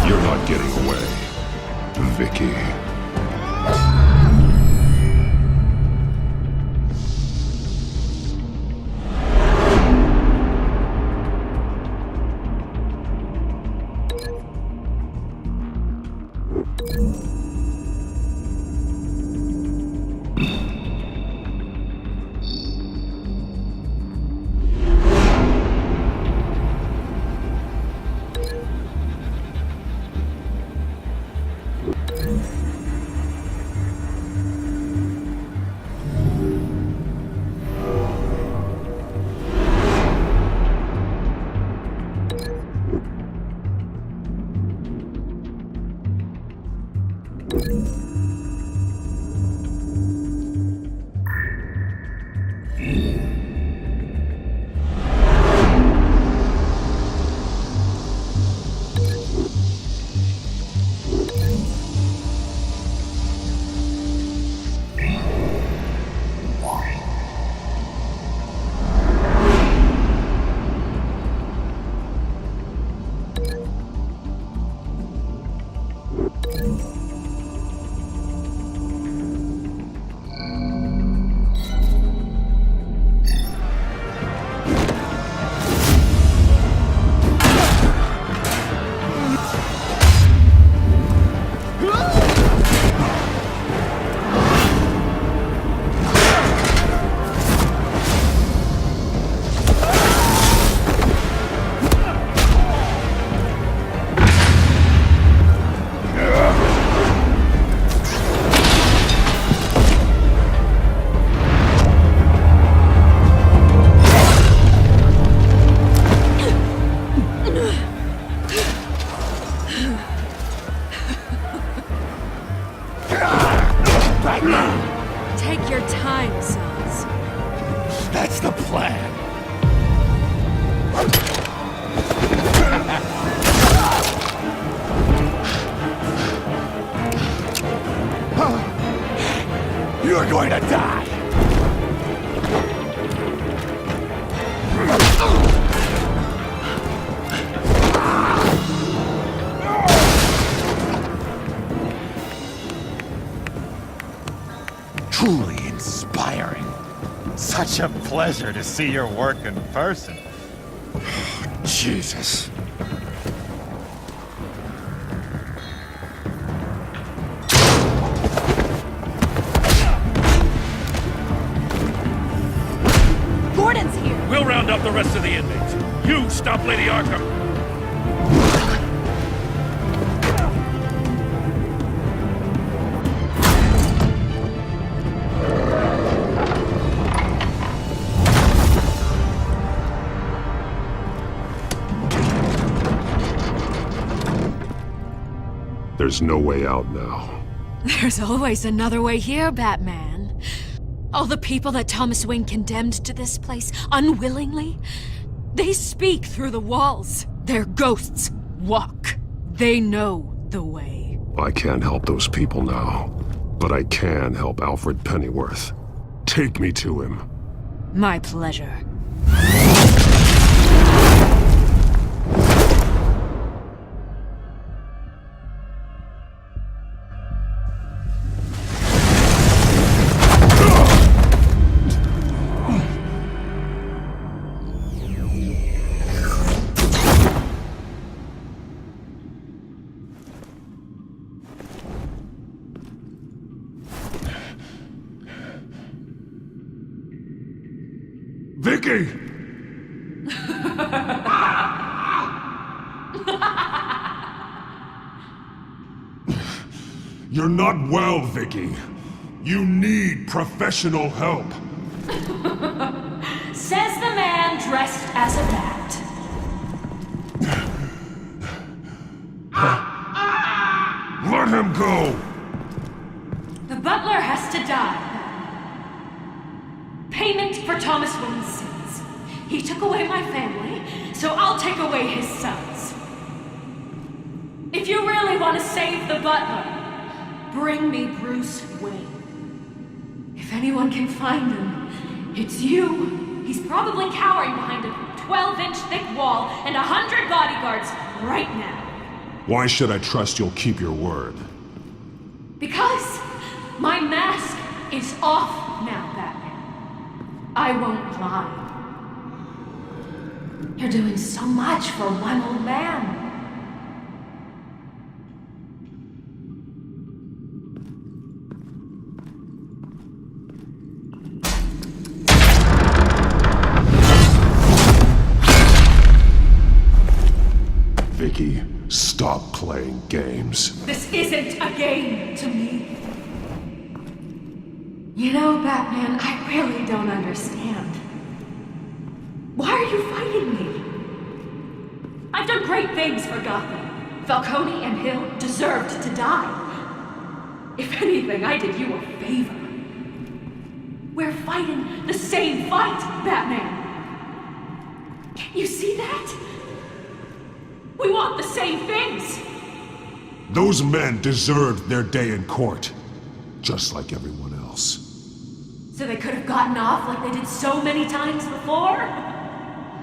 You're not getting away, Vicky. Take your time, sons. That's the plan. You're going to die. Truly inspiring. Such a pleasure to see your work in person. Jesus. rest of the inmates. You stop Lady Arkham! There's no way out now. There's always another way here, Batman. All the people that Thomas Wayne condemned to this place unwillingly, they speak through the walls. Their ghosts walk. They know the way. I can't help those people now, but I can help Alfred Pennyworth. Take me to him. My pleasure. Vicky! You're not well, Vicky. You need professional help. Says the man dressed as a bat. Let him go! The butler has to die. Payment for Thomas Wayne's sins. He took away my family, so I'll take away his sons. If you really want to save the butler, bring me Bruce Wayne. If anyone can find him, it's you. He's probably cowering behind a 12-inch thick wall and 100 bodyguards right now. Why should I trust you'll keep your word? Because my mask is off now, Batman. I won't lie. You're doing so much for one old man. Vicky, stop playing games. This isn't a game to me. You know, Batman, I really don't understand. Why are you fighting me? I've done great things for Gotham. Falcone and Hill deserved to die. If anything, I did you a favor. We're fighting the same fight, Batman. Can't you see that? We want the same things. Those men deserved their day in court, just like everyone else. So they could have gotten off like they did so many times before?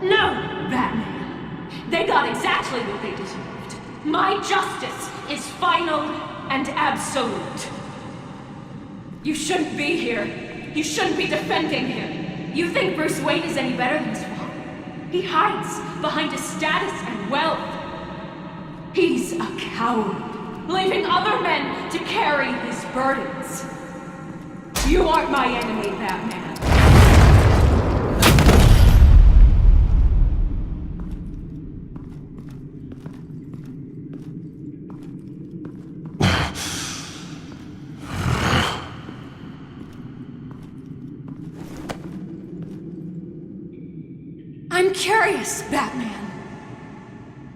No, Batman. They got exactly what they deserved. My justice is final and absolute. You shouldn't be here. You shouldn't be defending him. You think Bruce Wayne is any better than his father? He hides behind his status and wealth. He's a coward, leaving other men to carry his burdens. You aren't my enemy, Batman. I'm curious, Batman.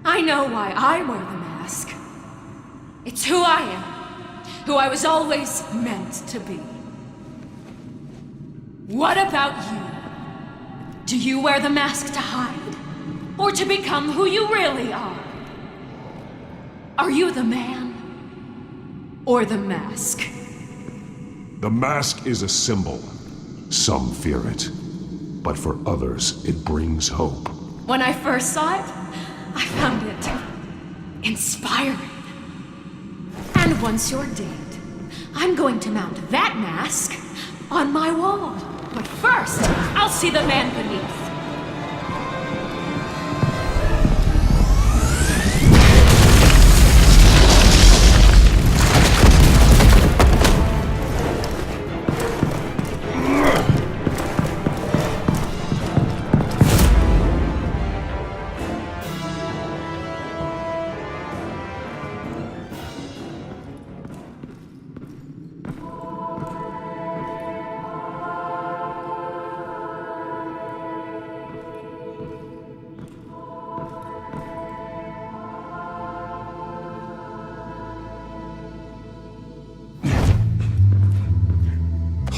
I know why I wear the mask. It's who I am, who I was always meant to be. What about you? Do you wear the mask to hide? Or to become who you really are? Are you the man? Or the mask? The mask is a symbol. Some fear it. But for others, it brings hope. When I first saw it, I found it inspiring. And once you're dead, I'm going to mount that mask on my wall. But first, I'll see the man beneath.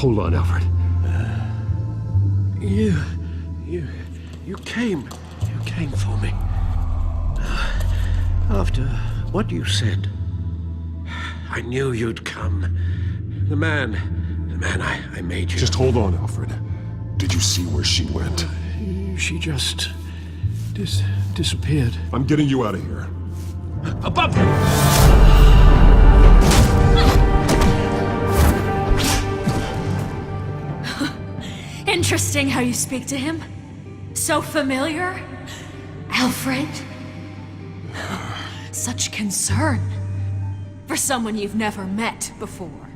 Hold on, Alfred. You came for me. After what you said, I knew you'd come. The man I made you. Just hold on, Alfred. Did you see where she went? She just disappeared. I'm getting you out of here. Above you! Interesting how you speak to him. So familiar. Alfred. Such concern for someone you've never met before.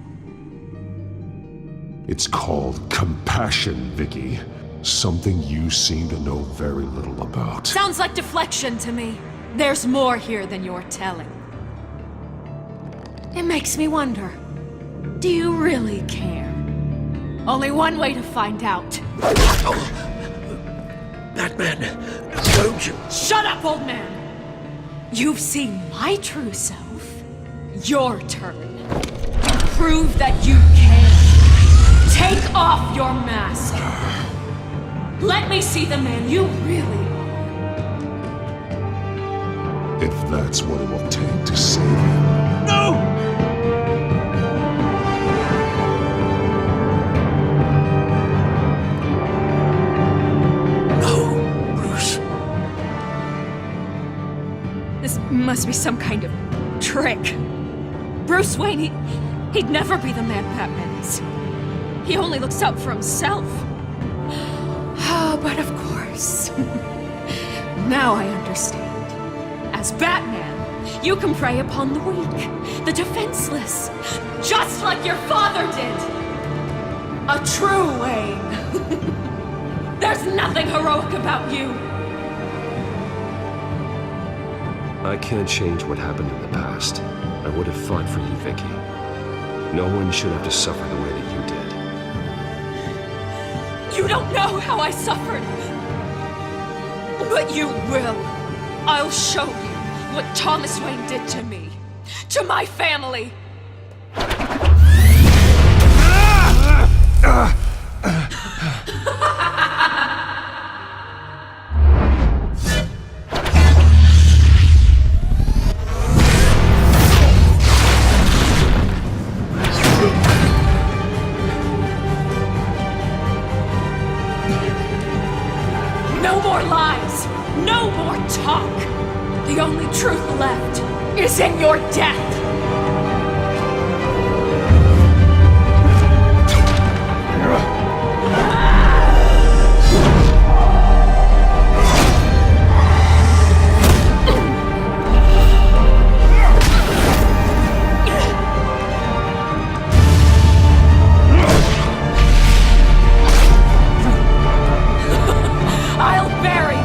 It's called compassion, Vicky. Something you seem to know very little about. Sounds like deflection to me. There's more here than you're telling. It makes me wonder, do you really care? Only one way to find out. Batman, don't you? Shut up, old man! You've seen my true self. Your turn. Prove that you can. Take off your mask. Let me see the man you really are. If that's what it will take to save you. No! This must be some kind of trick. Bruce Wayne, he'd never be the man Batman is. He only looks out for himself. But of course. Now I understand. As Batman, you can prey upon the weak, the defenseless, just like your father did. A true Wayne. There's nothing heroic about you. I can't change what happened in the past. I would have fought for you, Vicky. No one should have to suffer the way that you did. You don't know how I suffered. But you will. I'll show you what Thomas Wayne did to me. To my family. No more lies! No more talk! The only truth left is in your death! I'll bury you!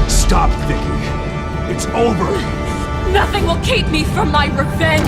Stop, Vicky. It's over. Nothing will keep me from my revenge!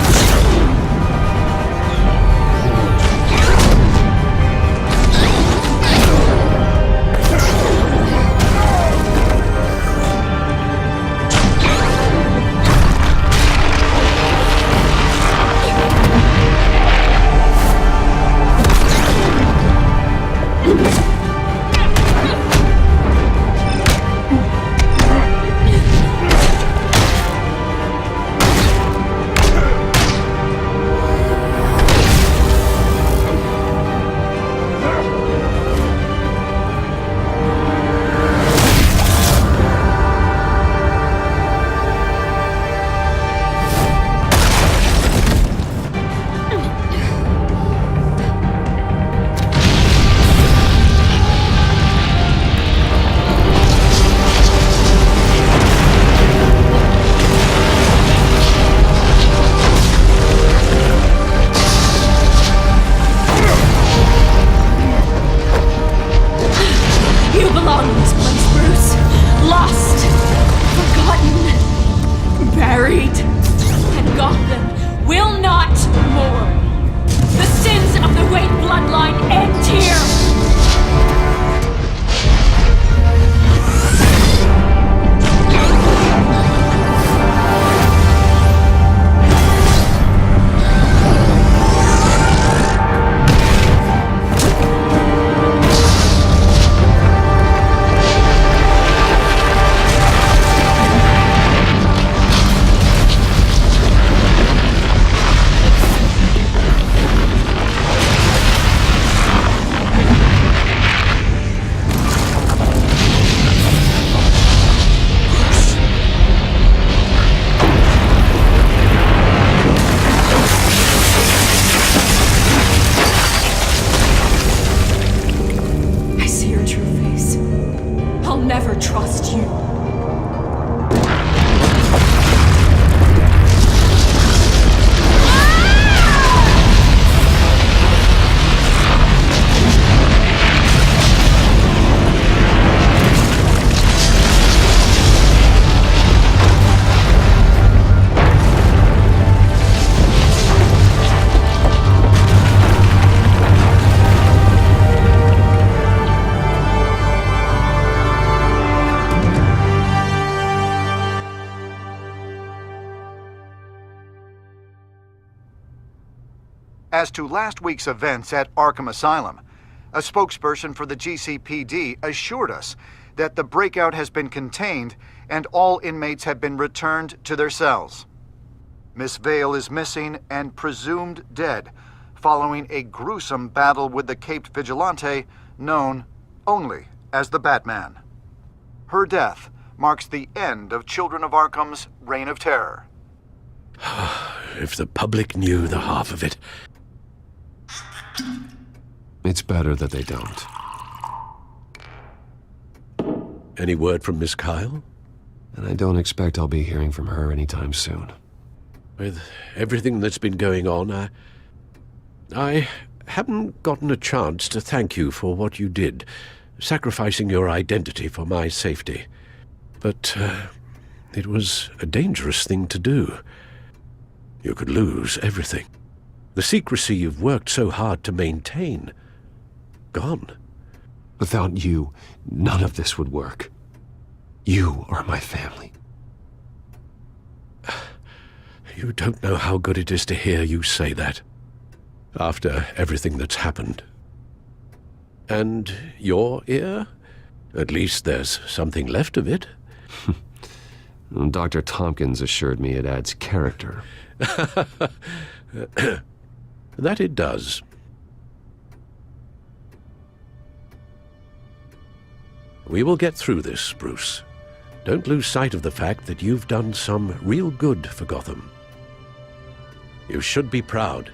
As to last week's events at Arkham Asylum, a spokesperson for the GCPD assured us that the breakout has been contained and all inmates have been returned to their cells. Miss Vale is missing and presumed dead following a gruesome battle with the caped vigilante known only as the Batman. Her death marks the end of Children of Arkham's reign of terror. If the public knew the half of it. It's better that they don't. Any word from Miss Kyle? And I don't expect I'll be hearing from her anytime soon. With everything that's been going on, I haven't gotten a chance to thank you for what you did, sacrificing your identity for my safety. But it was a dangerous thing to do. You could lose everything. The secrecy you've worked so hard to maintain. Gone. Without you, none of this would work. You are my family. You don't know how good it is to hear you say that. After everything that's happened. And your ear? At least there's something left of it. Dr. Tompkins assured me it adds character. That it does. We will get through this, Bruce. Don't lose sight of the fact that you've done some real good for Gotham. You should be proud.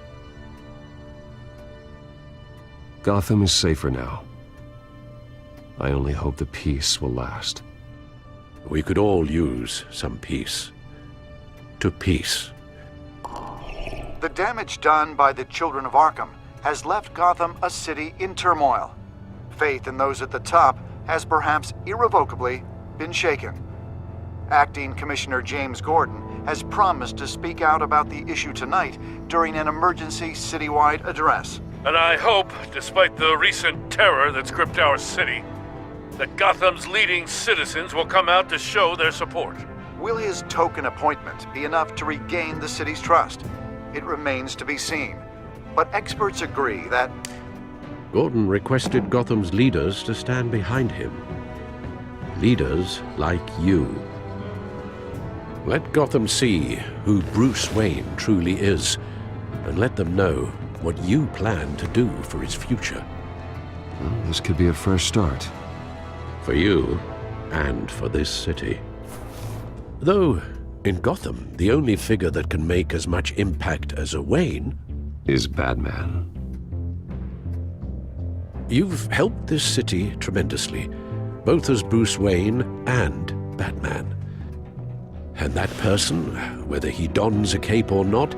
Gotham is safer now. I only hope the peace will last. We could all use some peace. To peace. The damage done by the Children of Arkham has left Gotham a city in turmoil. Faith in those at the top has perhaps irrevocably been shaken. Acting Commissioner James Gordon has promised to speak out about the issue tonight during an emergency citywide address. And I hope, despite the recent terror that's gripped our city, that Gotham's leading citizens will come out to show their support. Will his token appointment be enough to regain the city's trust? It remains to be seen. But experts agree that Gordon requested Gotham's leaders to stand behind him. Leaders like you. Let Gotham see who Bruce Wayne truly is, and let them know what you plan to do for his future. Well, this could be a fresh start. For you, and for this city. Though, in Gotham, the only figure that can make as much impact as a Wayne is Batman. You've helped this city tremendously, both as Bruce Wayne and Batman. And that person, whether he dons a cape or not,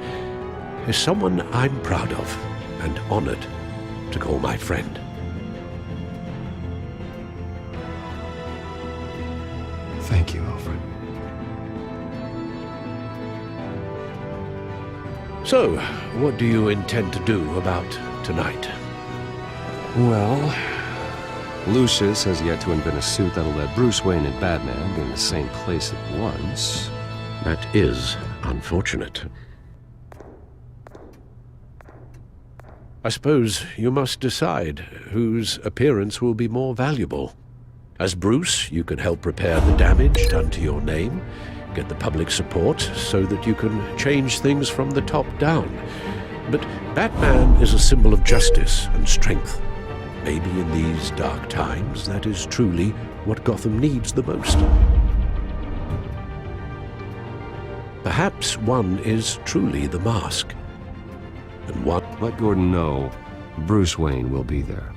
is someone I'm proud of and honored to call my friend. Thank you, Alfred. So, what do you intend to do about tonight? Well, Lucius has yet to invent a suit that'll let Bruce Wayne and Batman be in the same place at once. That is unfortunate. I suppose you must decide whose appearance will be more valuable. As Bruce, you can help repair the damage done to your name, get the public support so that you can change things from the top down. But Batman is a symbol of justice and strength. Maybe in these dark times, that is truly what Gotham needs the most. Perhaps one is truly the mask. And one... Let Gordon know Bruce Wayne will be there.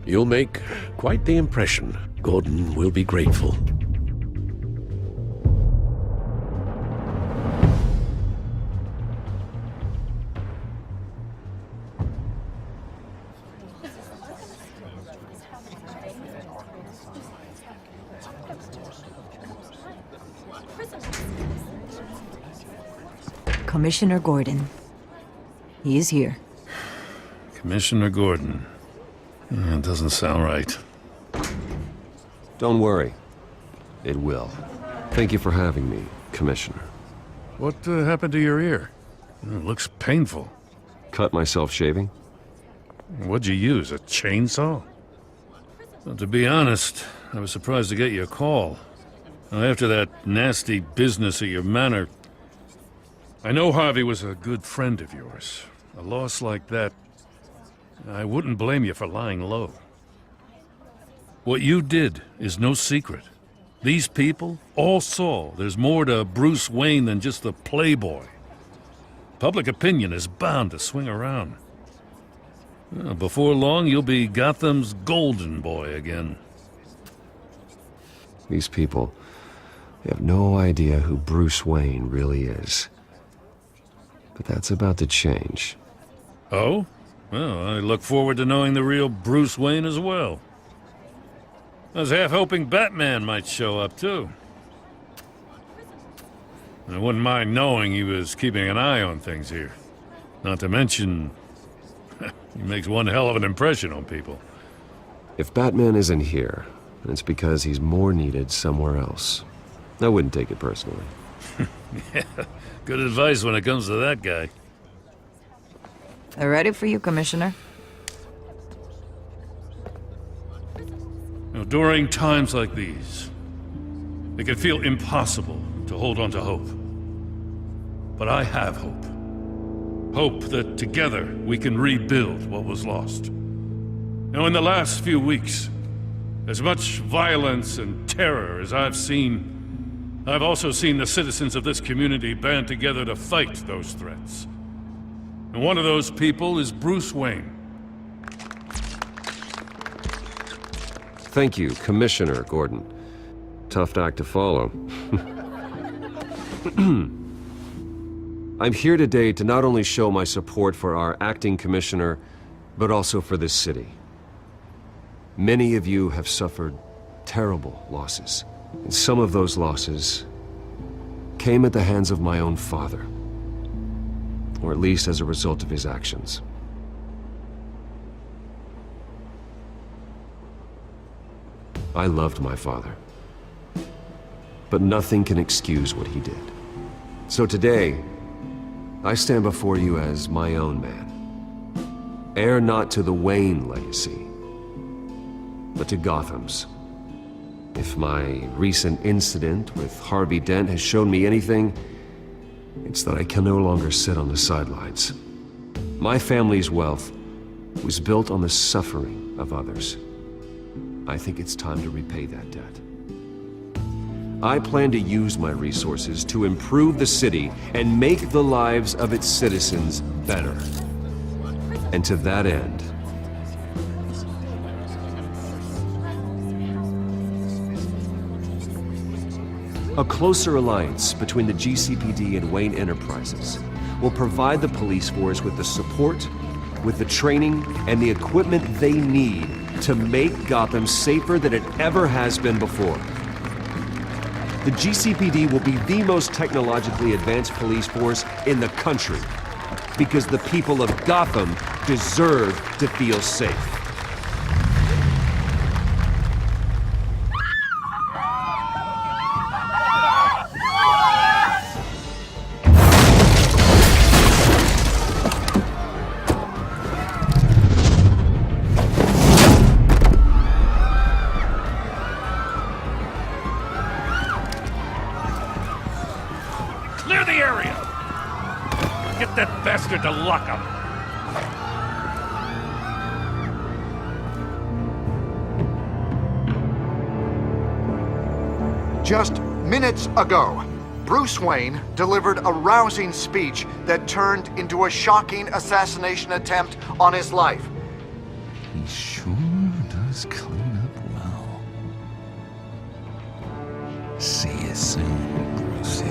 You'll make quite the impression. Gordon will be grateful. Commissioner Gordon. He is here. Commissioner Gordon. It doesn't sound right. Don't worry. It will. Thank you for having me, Commissioner. What happened to your ear? It looks painful. Cut myself shaving? What'd you use, a chainsaw? Well, to be honest, I was surprised to get your call. Now, after that nasty business at your manor, I know Harvey was a good friend of yours. A loss like that, I wouldn't blame you for lying low. What you did is no secret. These people all saw there's more to Bruce Wayne than just the playboy. Public opinion is bound to swing around. Well, before long, you'll be Gotham's golden boy again. These people, they have no idea who Bruce Wayne really is. But that's about to change. Oh? Well, I look forward to knowing the real Bruce Wayne as well. I was half hoping Batman might show up, too. I wouldn't mind knowing he was keeping an eye on things here. Not to mention, he makes one hell of an impression on people. If Batman isn't here, then it's because he's more needed somewhere else. I wouldn't take it personally. Yeah, good advice when it comes to that guy. They're ready for you, Commissioner. You know, during times like these, it can feel impossible to hold on to hope. But I have hope. Hope that together we can rebuild what was lost. You know, in the last few weeks, as much violence and terror as I've seen, I've also seen the citizens of this community band together to fight those threats. And one of those people is Bruce Wayne. Thank you, Commissioner Gordon. Tough act to follow. I'm here today to not only show my support for our acting commissioner, but also for this city. Many of you have suffered terrible losses, and some of those losses came at the hands of my own father, or at least as a result of his actions. I loved my father, but nothing can excuse what he did. So today, I stand before you as my own man, heir not to the Wayne legacy, but to Gotham's. If my recent incident with Harvey Dent has shown me anything, it's that I can no longer sit on the sidelines. My family's wealth was built on the suffering of others. I think it's time to repay that debt. I plan to use my resources to improve the city and make the lives of its citizens better. And to that end, a closer alliance between the GCPD and Wayne Enterprises will provide the police force with the support, with the training, and the equipment they need to make Gotham safer than it ever has been before. The GCPD will be the most technologically advanced police force in the country, because the people of Gotham deserve to feel safe. Clear the area! Get that bastard to lock up! Just minutes ago, Bruce Wayne delivered a rousing speech that turned into a shocking assassination attempt on his life. He sure does clean up well. See you soon, Brucey.